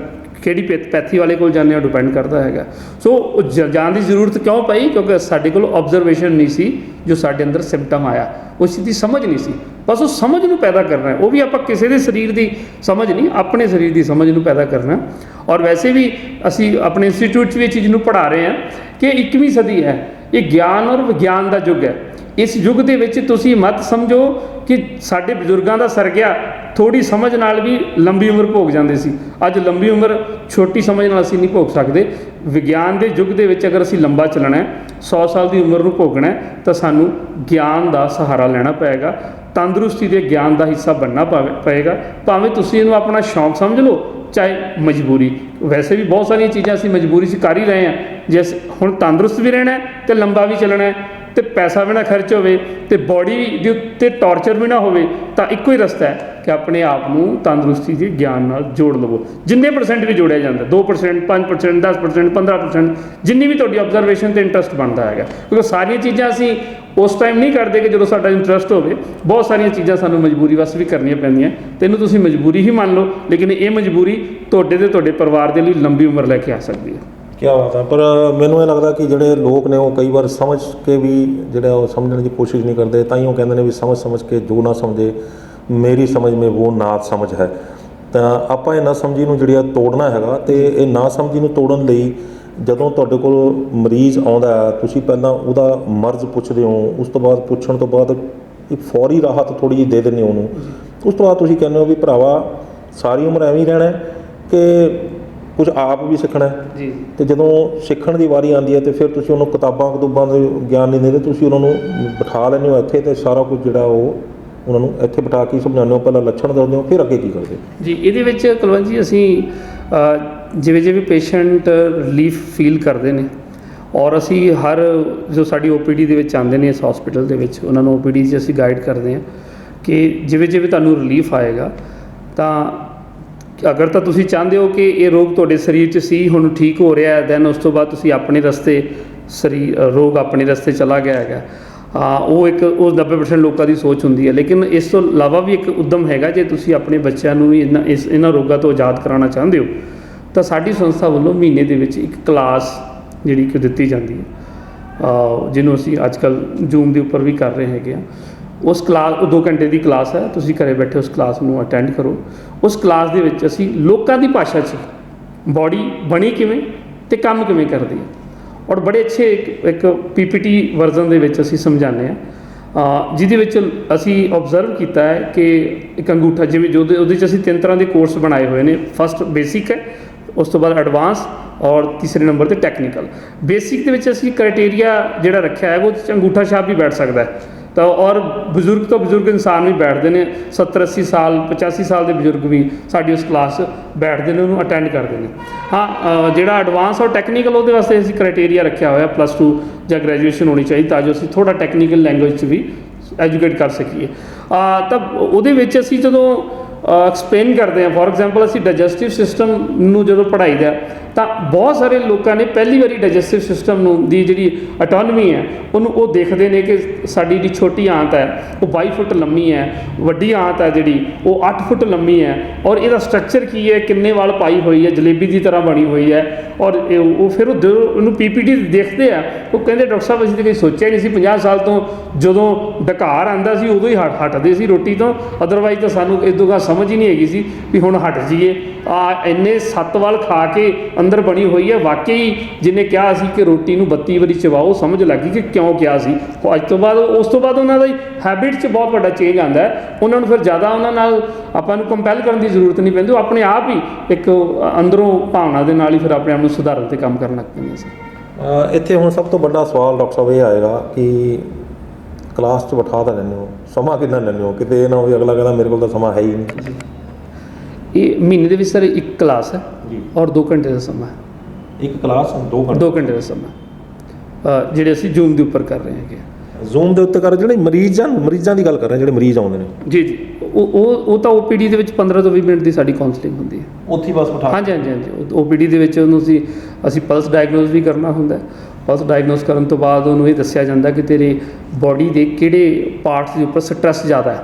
ਕਿਹੜੀ ਪੈਥੀ ਵਾਲੇ ਕੋਲ ਜਾਂਦੇ ਹੋ ਡਿਪੈਂਡ ਕਰਦਾ ਹੈਗਾ। ਸੋ ਉਹ ਜਾਣ ਦੀ ਜ਼ਰੂਰਤ ਕਿਉਂ ਪਈ? ਕਿਉਂਕਿ ਸਾਡੇ ਕੋਲ ਆਬਜ਼ਰਵੇਸ਼ਨ ਨਹੀਂ ਸੀ, ਜੋ ਸਾਡੇ ਅੰਦਰ ਸਿੰਪਟਮ ਆਇਆ ਉਸ ਦੀ ਸਮਝ ਨਹੀਂ ਸੀ। ਬਸ ਉਹ ਸਮਝ ਨੂੰ ਪੈਦਾ ਕਰਨਾ ਹੈ, ਉਹ ਵੀ ਆਪਾਂ ਕਿਸੇ ਦੇ ਸਰੀਰ ਦੀ ਸਮਝ ਨਹੀਂ, ਆਪਣੇ ਸਰੀਰ ਦੀ ਸਮਝ ਨੂੰ ਪੈਦਾ ਕਰਨਾ। ਔਰ ਵੈਸੇ ਵੀ ਅਸੀਂ ਆਪਣੇ ਇੰਸਟੀਚਿਊਟ 'ਚ ਵੀ ਇਹ ਚੀਜ਼ ਨੂੰ ਪੜ੍ਹਾ ਰਹੇ ਹਾਂ ਕਿ 21ਵੀਂ ਸਦੀ ਹੈ, ਇਹ ਗਿਆਨ ਔਰ ਵਿਗਿਆਨ ਦਾ ਯੁੱਗ ਹੈ। ਇਸ ਯੁੱਗ ਦੇ ਵਿੱਚ ਤੁਸੀਂ ਮਤ ਸਮਝੋ ਕਿ ਸਾਡੇ ਬਜ਼ੁਰਗਾਂ ਦਾ ਸਰਗਿਆ ਥੋੜ੍ਹੀ ਸਮਝ ਨਾਲ ਵੀ ਲੰਬੀ ਉਮਰ ਭੋਗ ਜਾਂਦੇ ਸੀ। ਅੱਜ ਲੰਬੀ ਉਮਰ ਛੋਟੀ ਸਮਝ ਨਾਲ ਅਸੀਂ ਨਹੀਂ ਭੋਗ ਸਕਦੇ। ਵਿਗਿਆਨ ਦੇ ਯੁੱਗ ਦੇ ਵਿੱਚ ਅਗਰ ਅਸੀਂ ਲੰਬਾ ਚੱਲਣਾ ਹੈ, 100 ਸਾਲ ਦੀ ਉਮਰ ਨੂੰ ਭੋਗਣਾ ਹੈ, ਤਾਂ ਸਾਨੂੰ ਗਿਆਨ ਦਾ ਸਹਾਰਾ ਲੈਣਾ ਪਏਗਾ, ਤੰਦਰੁਸਤੀ ਦੇ ਗਿਆਨ ਦਾ ਹਿੱਸਾ ਬਣਨਾ ਪਏਗਾ। ਭਾਵੇਂ ਤੁਸੀਂ ਇਹਨੂੰ ਆਪਣਾ ਸ਼ੌਂਕ ਸਮਝ ਲਓ, ਚਾਹੇ ਮਜਬੂਰੀ। ਵੈਸੇ ਵੀ ਬਹੁਤ ਸਾਰੀਆਂ ਚੀਜ਼ਾਂ ਅਸੀਂ ਮਜਬੂਰੀ 'ਚ ਕਰ ਹੀ ਰਹੇ ਹਾਂ। ਜੇ ਅਸੀਂ ਹੁਣ ਤੰਦਰੁਸਤ ਵੀ ਰਹਿਣਾ ਅਤੇ ਲੰਬਾ ਵੀ ਚੱਲਣਾ ਹੈ, ਅਤੇ ਪੈਸਾ ਵੀ ਨਾ ਖਰਚ ਹੋਵੇ, ਅਤੇ ਬੋਡੀ ਦੇ ਉੱਤੇ ਟੌਰਚਰ ਵੀ ਨਾ ਹੋਵੇ, ਤਾਂ ਇੱਕੋ ਹੀ ਰਸਤਾ ਹੈ ਕਿ ਆਪਣੇ ਆਪ ਨੂੰ ਤੰਦਰੁਸਤੀ ਦੇ ਗਿਆਨ ਨਾਲ ਜੋੜ ਲਵੋ। ਜਿੰਨੇ % ਵੀ ਜੋੜਿਆ ਜਾਂਦਾ, 2%, 5%, 10%, 15%, ਜਿੰਨੀ ਵੀ ਤੁਹਾਡੀ ਆਬਜ਼ਰਵੇਸ਼ਨ 'ਤੇ ਇੰਟਰਸਟ ਬਣਦਾ ਹੈਗਾ। ਕਿਉਂਕਿ ਸਾਰੀਆਂ ਚੀਜ਼ਾਂ ਅਸੀਂ ਉਸ ਟਾਈਮ ਨਹੀਂ ਕਰਦੇ ਕਿ ਜਦੋਂ ਸਾਡਾ ਇੰਟਰਸਟ ਹੋਵੇ। ਬਹੁਤ ਸਾਰੀਆਂ ਚੀਜ਼ਾਂ ਸਾਨੂੰ ਮਜਬੂਰੀ ਵਾਸਤੇ ਵੀ ਕਰਨੀਆਂ ਪੈਂਦੀਆਂ, ਅਤੇ ਇਹਨੂੰ ਤੁਸੀਂ ਮਜਬੂਰੀ ਹੀ ਮੰਨ ਲਓ, ਲੇਕਿਨ ਇਹ ਮਜਬੂਰੀ ਤੁਹਾਡੇ ਅਤੇ ਤੁਹਾਡੇ ਪਰਿਵਾਰ ਦੇ ਲਈ ਲੰਬੀ ਉਮਰ ਲੈ ਕੇ ਆ ਸਕਦੀ ਹੈ। ਕੀ ਬਾਤ ਹੈ। ਪਰ ਮੈਨੂੰ ਇਹ ਲੱਗਦਾ ਕਿ ਜਿਹੜੇ ਲੋਕ ਨੇ ਉਹ ਕਈ ਵਾਰ ਸਮਝ ਕੇ ਵੀ ਜਿਹੜਾ ਉਹ ਸਮਝਣ ਦੀ ਕੋਸ਼ਿਸ਼ ਨਹੀਂ ਕਰਦੇ, ਤਾਂ ਹੀ ਉਹ ਕਹਿੰਦੇ ਨੇ ਵੀ ਸਮਝ ਕੇ ਜੋ ਨਾ ਸਮਝੇ ਮੇਰੀ ਸਮਝ ਮੇ ਉਹ ਨਾ ਸਮਝ ਹੈ। ਤਾਂ ਆਪਾਂ ਇਹ ਨਾ ਸਮਝੀ ਨੂੰ ਜਿਹੜੀ ਆ ਤੋੜਨਾ ਹੈਗਾ, ਅਤੇ ਇਹ ਨਾ ਸਮਝੀ ਨੂੰ ਤੋੜਨ ਲਈ ਜਦੋਂ ਤੁਹਾਡੇ ਕੋਲ ਮਰੀਜ਼ ਆਉਂਦਾ ਹੈ, ਤੁਸੀਂ ਪਹਿਲਾਂ ਉਹਦਾ ਮਰਜ਼ ਪੁੱਛਦੇ ਹੋ, ਉਸ ਤੋਂ ਬਾਅਦ ਪੁੱਛਣ ਤੋਂ ਬਾਅਦ ਇੱਕ ਫੌਰੀ ਰਾਹਤ ਥੋੜ੍ਹੀ ਜਿਹੀ ਦੇ ਦਿੰਦੇ ਹੋ ਉਹਨੂੰ। ਉਸ ਤੋਂ ਬਾਅਦ ਤੁਸੀਂ ਕਹਿੰਦੇ ਹੋ ਵੀ ਭਰਾਵਾ ਸਾਰੀ ਉਮਰ ਐਵੇਂ ਹੀ ਰਹਿਣਾ ਕਿ ਕੁਝ ਆਪ ਵੀ ਸਿੱਖਣਾ ਜੀ। ਅਤੇ ਜਦੋਂ ਸਿੱਖਣ ਦੀ ਵਾਰੀ ਆਉਂਦੀ ਹੈ ਅਤੇ ਫਿਰ ਤੁਸੀਂ ਉਹਨੂੰ ਕਿਤਾਬਾਂ ਦੇ ਗਿਆਨ ਨਹੀਂ ਦਿੰਦੇ, ਤੁਸੀਂ ਉਹਨਾਂ ਨੂੰ ਬਿਠਾ ਲੈਂਦੇ ਹੋ ਇੱਥੇ, ਅਤੇ ਸਾਰਾ ਕੁਝ ਜਿਹੜਾ ਉਹ ਉਹਨਾਂ ਨੂੰ ਇੱਥੇ ਬਿਠਾ ਕੇ ਸਮਝਾਉਂਦੇ ਹੋ, ਪਹਿਲਾਂ ਲੱਛਣ ਦੱਸਦੇ ਹੋ, ਫਿਰ ਅੱਗੇ ਕੀ ਕਰਦੇ ਜੀ। ਇਹਦੇ ਵਿੱਚ ਕੁਲਵੰਤ ਜੀ ਅਸੀਂ ਜਿਵੇਂ ਪੇਸ਼ੈਂਟ ਰਿਲੀਫ ਫੀਲ ਕਰਦੇ ਨੇ, ਔਰ ਅਸੀਂ ਹਰ ਜੋ ਸਾਡੀ OPD ਦੇ ਵਿੱਚ ਆਉਂਦੇ ਨੇ ਇਸ ਹਸਪੀਟਲ ਦੇ ਵਿੱਚ, ਉਹਨਾਂ ਨੂੰ OPD 'ਚ ਅਸੀਂ ਗਾਈਡ ਕਰਦੇ ਹਾਂ ਕਿ ਜਿਵੇਂ ਤੁਹਾਨੂੰ ਰਿਲੀਫ ਆਏਗਾ, ਤਾਂ ਅਗਰ ਤਾਂ ਤੁਸੀਂ ਚਾਹੁੰਦੇ ਹੋ ਕਿ ਇਹ ਰੋਗ ਤੁਹਾਡੇ ਸਰੀਰ 'ਚ ਸੀ, ਹੁਣ ਠੀਕ ਹੋ ਰਿਹਾ, ਦੈਨ ਉਸ ਤੋਂ ਬਾਅਦ ਤੁਸੀਂ ਆਪਣੇ ਰਸਤੇ ਰੋਗ ਆਪਣੇ ਰਸਤੇ ਚਲਾ ਗਿਆ ਹੈਗਾ। ਉਹ 90% ਲੋਕਾਂ ਦੀ ਸੋਚ ਹੁੰਦੀ ਹੈ। ਲੇਕਿਨ ਇਸ ਤੋਂ ਇਲਾਵਾ ਵੀ ਇੱਕ ਉੱਦਮ ਹੈਗਾ, ਜੇ ਤੁਸੀਂ ਆਪਣੇ ਬੱਚਿਆਂ ਨੂੰ ਵੀ ਇਹਨਾਂ ਰੋਗਾਂ ਤੋਂ ਆਜ਼ਾਦ ਕਰਾਉਣਾ ਚਾਹੁੰਦੇ ਹੋ, ਤਾਂ ਸਾਡੀ ਸੰਸਥਾ ਵੱਲੋਂ ਮਹੀਨੇ ਦੇ ਵਿੱਚ ਇੱਕ ਕਲਾਸ ਜਿਹੜੀ ਕਿ ਦਿੱਤੀ ਜਾਂਦੀ ਹੈ, ਜਿਹਨੂੰ ਅਸੀਂ ਅੱਜ ਕੱਲ੍ਹ ਜ਼ੂਮ ਦੇ ਉੱਪਰ ਵੀ ਕਰ ਰਹੇ ਹੈਗੇ ਹਾਂ। ਉਸ ਕਲਾਸ 2 ਘੰਟੇ ਦੀ ਕਲਾਸ ਹੈ, ਤੁਸੀਂ ਘਰੇ ਬੈਠੇ ਉਸ ਕਲਾਸ ਨੂੰ ਅਟੈਂਡ ਕਰੋ। ਉਸ ਕਲਾਸ ਦੇ ਵਿੱਚ ਅਸੀਂ ਲੋਕਾਂ ਦੀ ਭਾਸ਼ਾ 'ਚ ਬੋਡੀ ਬਣੀ ਕਿਵੇਂ ਅਤੇ ਕੰਮ ਕਿਵੇਂ ਕਰਦੀ ਹੈ, ਔਰ ਬੜੇ ਅੱਛੇ ਇੱਕ PPT ਵਰਜ਼ਨ ਦੇ ਵਿੱਚ ਅਸੀਂ ਸਮਝਾਉਂਦੇ ਹਾਂ, ਜਿਹਦੇ ਵਿੱਚ ਅਸੀਂ ਓਬਜ਼ਰਵ ਕੀਤਾ ਹੈ ਕਿ ਇੱਕ ਅੰਗੂਠਾ, ਜਿਵੇਂ ਉਹਦੇ 'ਚ ਅਸੀਂ 3 ਤਰ੍ਹਾਂ ਦੇ ਕੋਰਸ ਬਣਾਏ ਹੋਏ ਨੇ। ਫਸਟ ਬੇਸਿਕ ਹੈ, ਉਸ ਤੋਂ ਬਾਅਦ ਐਡਵਾਂਸ, ਔਰ ਤੀਸਰੇ ਨੰਬਰ 'ਤੇ ਟੈਕਨੀਕਲ। ਬੇਸਿਕ ਦੇ ਵਿੱਚ ਅਸੀਂ ਕ੍ਰਾਈਟੇਰੀਆ ਜਿਹੜਾ ਰੱਖਿਆ ਹੈ, ਉਹ 'ਚ ਅੰਗੂਠਾ ਛਾਪ ਵੀ ਬੈਠ ਸਕਦਾ ਹੈ, ਤਾਂ ਔਰ ਬਜ਼ੁਰਗ ਤੋਂ ਬਜ਼ੁਰਗ ਇਨਸਾਨ ਵੀ ਬੈਠਦੇ ਨੇ, 70-80 ਸਾਲ 85 ਸਾਲ ਦੇ ਬਜ਼ੁਰਗ ਵੀ ਸਾਡੀ ਉਸ ਕਲਾਸ 'ਚ ਬੈਠਦੇ ਨੇ, ਉਹਨੂੰ ਅਟੈਂਡ ਕਰਦੇ ਨੇ। ਹਾਂ, ਜਿਹੜਾ ਐਡਵਾਂਸ ਔਰ ਟੈਕਨੀਕਲ, ਉਹਦੇ ਵਾਸਤੇ ਅਸੀਂ ਕ੍ਰਾਈਟੇਰੀਆ ਰੱਖਿਆ ਹੋਇਆ +2 ਜਾਂ ਗ੍ਰੈਜੂਏਸ਼ਨ ਹੋਣੀ ਚਾਹੀਦੀ, ਤਾਂ ਜੋ ਅਸੀਂ ਥੋੜ੍ਹਾ ਟੈਕਨੀਕਲ ਲੈਂਗੁਏਜ 'ਚ ਵੀ ਐਜੂਕੇਟ ਕਰ ਸਕੀਏ। ਤਾਂ ਉਹਦੇ ਵਿੱਚ ਅਸੀਂ ਜਦੋਂ ਐਕਸਪਲੇਨ ਕਰਦੇ ਹਾਂ, ਫੋਰ ਐਗਜ਼ਾਮਪਲ ਅਸੀਂ ਡਾਈਜੈਸਟਿਵ ਸਿਸਟਮ ਨੂੰ ਜਦੋਂ ਪੜ੍ਹਾਈਦਾ, ਤਾਂ ਬਹੁਤ ਸਾਰੇ ਲੋਕਾਂ ਨੇ ਪਹਿਲੀ ਵਾਰੀ ਡਾਈਜੈਸਟਿਵ ਸਿਸਟਮ ਨੂੰ ਦੀ ਜਿਹੜੀ ਆਟੋਨਮੀ ਹੈ, ਉਹਨੂੰ ਉਹ ਦੇਖਦੇ ਨੇ ਕਿ ਸਾਡੀ ਜਿਹੜੀ ਛੋਟੀ ਆਂਤ ਹੈ ਉਹ 22 ਫੁੱਟ ਲੰਮੀ ਹੈ, ਵੱਡੀ ਆਂਤ ਹੈ ਜਿਹੜੀ ਉਹ 8 ਫੁੱਟ ਲੰਮੀ ਹੈ, ਔਰ ਇਹਦਾ ਸਟਰਕਚਰ ਕੀ ਹੈ, ਕਿੰਨੇ ਵਾਲ ਪਾਈ ਹੋਈ ਹੈ, ਜਲੇਬੀ ਦੀ ਤਰ੍ਹਾਂ ਬਣੀ ਹੋਈ ਹੈ। ਔਰ ਉਹ ਫਿਰ ਉਹਨੂੰ PPT ਦੇਖਦੇ ਆ, ਉਹ ਕਹਿੰਦੇ ਡਾਕਟਰ ਸਾਹਿਬ ਅਸੀਂ ਤਾਂ ਕਦੇ ਸੋਚਿਆ ਨਹੀਂ ਸੀ, 50 ਸਾਲ ਤੋਂ ਜਦੋਂ ਡਕਾਰ ਆਉਂਦਾ ਸੀ ਉਦੋਂ ਹੀ ਹਟਦੇ ਸੀ ਰੋਟੀ ਤੋਂ, ਅਦਰਵਾਈਜ਼ ਤਾਂ ਸਾਨੂੰ ਇਦੋਂ ਗਾ ਸਮਝ ਹੀ ਨਹੀਂ ਹੈਗੀ ਸੀ ਵੀ ਹੁਣ ਹਟ ਜਾਈਏ। ਇੰਨੇ 7 ਵਾਲ ਖਾ ਕੇ ਅੰਦਰ ਬਣੀ ਹੋਈ ਹੈ। ਵਾਕਈ ਜਿਹਨੇ ਕਿਹਾ ਸੀ ਕਿ ਰੋਟੀ ਨੂੰ 32 ਵਾਰੀ ਚਬਾਓ, ਸਮਝ ਲੱਗੀ ਕਿ ਕਿਉਂ ਕਿਹਾ ਸੀ। ਅੱਜ ਤੋਂ ਬਾਅਦ ਉਸ ਤੋਂ ਬਾਅਦ ਉਹਨਾਂ ਦੀ ਹੈਬਿਟ 'ਚ ਬਹੁਤ ਵੱਡਾ ਚੇਂਜ ਆਉਂਦਾ ਹੈ। ਉਹਨਾਂ ਨੂੰ ਫਿਰ ਜ਼ਿਆਦਾ ਉਹਨਾਂ ਨਾਲ ਆਪਾਂ ਨੂੰ ਕੰਪੈਲ ਕਰਨ ਦੀ ਜ਼ਰੂਰਤ ਨਹੀਂ ਪੈਂਦੀ, ਉਹ ਆਪਣੇ ਆਪ ਹੀ ਇੱਕ ਅੰਦਰੋਂ ਭਾਵਨਾ ਦੇ ਨਾਲ ਹੀ ਫਿਰ ਆਪਣੇ ਆਪ ਨੂੰ ਸੁਧਾਰਨ 'ਤੇ ਕੰਮ ਕਰਨ ਲੱਗ ਪੈਂਦੇ ਸੀ। ਇੱਥੇ ਹੁਣ ਸਭ ਤੋਂ ਵੱਡਾ ਸਵਾਲ ਡਾਕਟਰ ਸਾਹਿਬ ਇਹ ਆਏਗਾ ਕਿ ਕਲਾਸ 'ਚ ਬਿਠਾ ਤਾਂ ਲੈਂਦੇ ਹੋ, ਸਮਾਂ ਕਿੰਨਾ ਲੈਂਦੇ ਹੋ? ਕਿਤੇ ਇਹ ਨਾ ਹੋਵੇ ਅਗਲਾ ਕਹਿੰਦਾ ਮੇਰੇ ਕੋਲ ਤਾਂ ਸਮਾਂ ਹੈ ਹੀ ਨਹੀਂ। ਇਹ ਮਹੀਨੇ ਦੇ ਵਿੱਚ ਸਰ ਇੱਕ ਕਲਾਸ ਹੈ ਔਰ 2 ਘੰਟੇ ਦਾ ਸਮਾਂ ਹੈ। ਇੱਕ ਕਲਾਸ 2 ਘੰਟੇ ਦਾ ਸਮਾਂ, ਜਿਹੜੇ ਅਸੀਂ ਜ਼ੂਮ ਦੇ ਉੱਪਰ ਕਰ ਰਹੇ ਹੈਗੇ। ਜ਼ੂਮ ਦੇ ਉੱਤੇ ਕਰ ਜਿਹੜੇ ਮਰੀਜ਼ਾਂ ਦੀ ਗੱਲ ਕਰ ਰਹੇ, ਜਿਹੜੇ ਮਰੀਜ਼ ਆਉਂਦੇ ਨੇ ਜੀ, ਉਹ ਤਾਂ OPD ਦੇ ਵਿੱਚ 15 ਤੋਂ 20 ਮਿੰਟ ਦੀ ਸਾਡੀ ਕਾਉਂਸਲਿੰਗ ਹੁੰਦੀ ਹੈ, ਉੱਥੇ ਹੀ ਬਸ ਬਿਠਾ। ਹਾਂਜੀ। OPD ਦੇ ਵਿੱਚ ਉਹਨੂੰ ਅਸੀਂ ਪਲਸ ਡਾਇਗਨੋਸ ਵੀ ਕਰਨਾ ਹੁੰਦਾ। ਪਲਸ ਡਾਇਗਨੋਸ ਕਰਨ ਤੋਂ ਬਾਅਦ ਉਹਨੂੰ ਇਹ ਦੱਸਿਆ ਜਾਂਦਾ ਕਿ ਤੇਰੇ ਬੋਡੀ ਦੇ ਕਿਹੜੇ ਪਾਰਟਸ ਦੇ ਉੱਪਰ ਸਟ੍ਰੈਸ ਜ਼ਿਆਦਾ ਹੈ।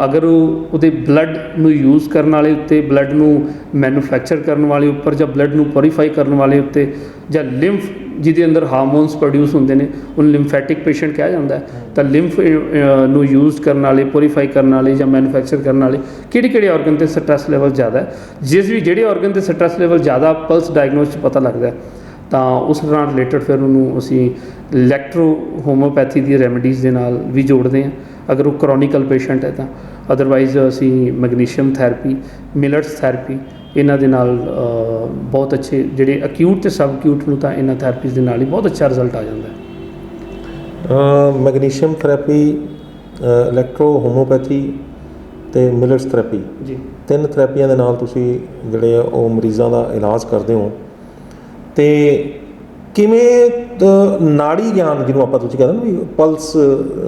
ਅਗਰ ਉਹਦੇ ਬਲੱਡ ਨੂੰ ਯੂਜ਼ ਕਰਨ ਵਾਲੇ ਉੱਤੇ, ਬਲੱਡ ਨੂੰ ਮੈਨੂਫੈਕਚਰ ਕਰਨ ਵਾਲੇ ਉੱਪਰ, ਜਾਂ ਬਲੱਡ ਨੂੰ ਪਿਉਰੀਫਾਈ ਕਰਨ ਵਾਲੇ ਉੱਤੇ, ਜਾਂ ਲਿੰਫ ਜਿਹਦੇ ਅੰਦਰ ਹਾਰਮੋਨਸ ਪ੍ਰੋਡਿਊਸ ਹੁੰਦੇ ਨੇ ਉਹਨੂੰ ਲਿੰਫੈਟਿਕ ਪੇਸ਼ੈਂਟ ਕਿਹਾ ਜਾਂਦਾ ਹੈ। ਤਾਂ ਲਿੰਫ ਨੂੰ ਯੂਜ਼ ਕਰਨ ਵਾਲੇ, ਪਿਉਰੀਫਾਈ ਕਰਨ ਵਾਲੇ ਜਾਂ ਮੈਨੂਫੈਕਚਰ ਕਰਨ ਵਾਲੇ ਕਿਹੜੇ ਆਰਗਨ 'ਤੇ ਸਟ੍ਰੈਸ ਲੈਵਲ ਜ਼ਿਆਦਾ ਹੈ, ਜਿਹੜੇ ਆਰਗਨ 'ਤੇ ਸਟ੍ਰੈਸ ਲੈਵਲ ਜ਼ਿਆਦਾ ਪਲਸ ਡਾਇਗਨੋਸ 'ਚ ਪਤਾ ਲੱਗਦਾ ਹੈ, ਤਾਂ ਉਸ ਨਾਲ ਰਿਲੇਟਡ ਫਿਰ ਉਹਨੂੰ ਅਸੀਂ ਇਲੈਕਟ੍ਰੋ ਹੋਮੋਪੈਥੀ ਦੀ ਰੈਮੀਡੀਜ਼ ਦੇ ਨਾਲ ਵੀ ਜੋੜਦੇ ਹਾਂ ਅਗਰ ਉਹ ਕਰੋਨਿਕਲ ਪੇਸ਼ੈਂਟ ਹੈ ਤਾਂ। ਅਦਰਵਾਈਜ਼ ਅਸੀਂ ਮੈਗਨੀਸ਼ੀਅਮ ਥੈਰੇਪੀ, ਮਿਲਟਸ ਥੈਰੇਪੀ, ਇਹਨਾਂ ਦੇ ਨਾਲ ਬਹੁਤ ਅੱਛੇ, ਜਿਹੜੇ ਅਕਿਊਟ ਅਤੇ ਸਬ ਅਕਿਊਟ ਨੂੰ ਤਾਂ ਇਹਨਾਂ ਥੈਰੇਪੀਜ਼ ਦੇ ਨਾਲ ਹੀ ਬਹੁਤ ਅੱਛਾ ਰਿਜ਼ਲਟ ਆ ਜਾਂਦਾ ਹੈ। ਮੈਗਨੀਸ਼ੀਅਮ ਥੈਰੇਪੀ, ਇਲੈਕਟ੍ਰੋ ਹੋਮੋਪੈਥੀ ਅਤੇ ਮਿਲਟਸ ਥੈਰੇਪੀ, ਜੀ 3 ਥੈਰੇਪੀਆਂ ਦੇ ਨਾਲ ਤੁਸੀਂ ਜਿਹੜੇ ਆ ਉਹ ਮਰੀਜ਼ਾਂ ਦਾ ਇਲਾਜ ਕਰਦੇ ਹੋ। ਅਤੇ ਕਿਵੇਂ ਨਾੜੀ ਗਿਆਨ ਜਿਹਨੂੰ ਆਪਾਂ ਤੁਸੀਂ ਕਹਿੰਦੇ ਨਾ ਵੀ ਪਲਸ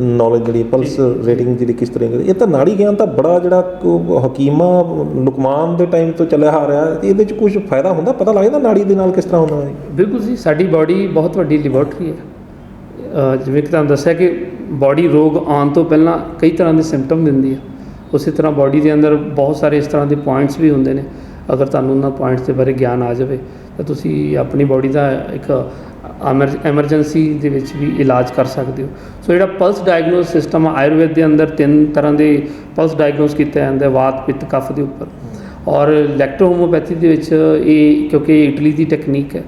ਨੌਲੇਜ, ਜਿਹੜੀ ਪਲਸ ਰੇਟਿੰਗ ਜਿਹੜੀ ਕਿਸ ਤਰ੍ਹਾਂ ਦੀ, ਇਹ ਤਾਂ ਨਾੜੀ ਗਿਆਨ ਤਾਂ ਬੜਾ ਜਿਹੜਾ ਹਕੀਮਾਂ ਲੁਕਮਾਨ ਦੇ ਟਾਈਮ ਤੋਂ ਚੱਲਿਆ ਆ ਰਿਹਾ, ਇਹਦੇ 'ਚ ਕੁਝ ਫਾਇਦਾ ਹੁੰਦਾ, ਪਤਾ ਲੱਗਦਾ ਨਾੜੀ ਦੇ ਨਾਲ ਕਿਸ ਤਰ੍ਹਾਂ ਹੁੰਦਾ ਹੈ? ਬਿਲਕੁਲ ਜੀ, ਸਾਡੀ ਬਾਡੀ ਬਹੁਤ ਵੱਡੀ ਲੈਬੋਰਟਰੀ ਹੈ। ਜਿਵੇਂ ਕਿ ਤੁਹਾਨੂੰ ਦੱਸਿਆ ਕਿ ਬਾਡੀ ਰੋਗ ਆਉਣ ਤੋਂ ਪਹਿਲਾਂ ਕਈ ਤਰ੍ਹਾਂ ਦੇ ਸਿੰਪਟਮ ਦਿੰਦੀ ਹੈ, ਉਸੇ ਤਰ੍ਹਾਂ ਬਾਡੀ ਦੇ ਅੰਦਰ ਬਹੁਤ ਸਾਰੇ ਇਸ ਤਰ੍ਹਾਂ ਦੇ ਪੁਆਇੰਟਸ ਵੀ ਹੁੰਦੇ ਨੇ। ਅਗਰ ਤੁਹਾਨੂੰ ਉਹਨਾਂ ਪੁਆਇੰਟਸ ਦੇ ਬਾਰੇ ਗਿਆਨ ਆ ਜਾਵੇ ਤਾਂ ਤੁਸੀਂ ਆਪਣੀ ਬਾਡੀ ਦਾ ਇੱਕ ਐਮਰਜੈਂਸੀ ਦੇ ਵਿੱਚ ਵੀ ਇਲਾਜ ਕਰ ਸਕਦੇ ਹੋ। ਸੋ ਜਿਹੜਾ ਪਲਸ ਡਾਇਗਨੋਸ ਸਿਸਟਮ ਆਯੁਰਵੇਦ ਦੇ ਅੰਦਰ 3 ਤਰ੍ਹਾਂ ਦੇ ਪਲਸ ਡਾਇਗਨੋਸ ਕੀਤਾ ਜਾਂਦਾ, ਵਾਤ, ਪਿੱਤ, ਕਫ ਦੇ ਉੱਪਰ। ਔਰ ਇਲੈਕਟ੍ਰੋ ਹੋਮੋਪੈਥੀ ਦੇ ਵਿੱਚ ਇਹ, ਕਿਉਂਕਿ ਇਟਲੀ ਦੀ ਟੈਕਨੀਕ ਹੈ,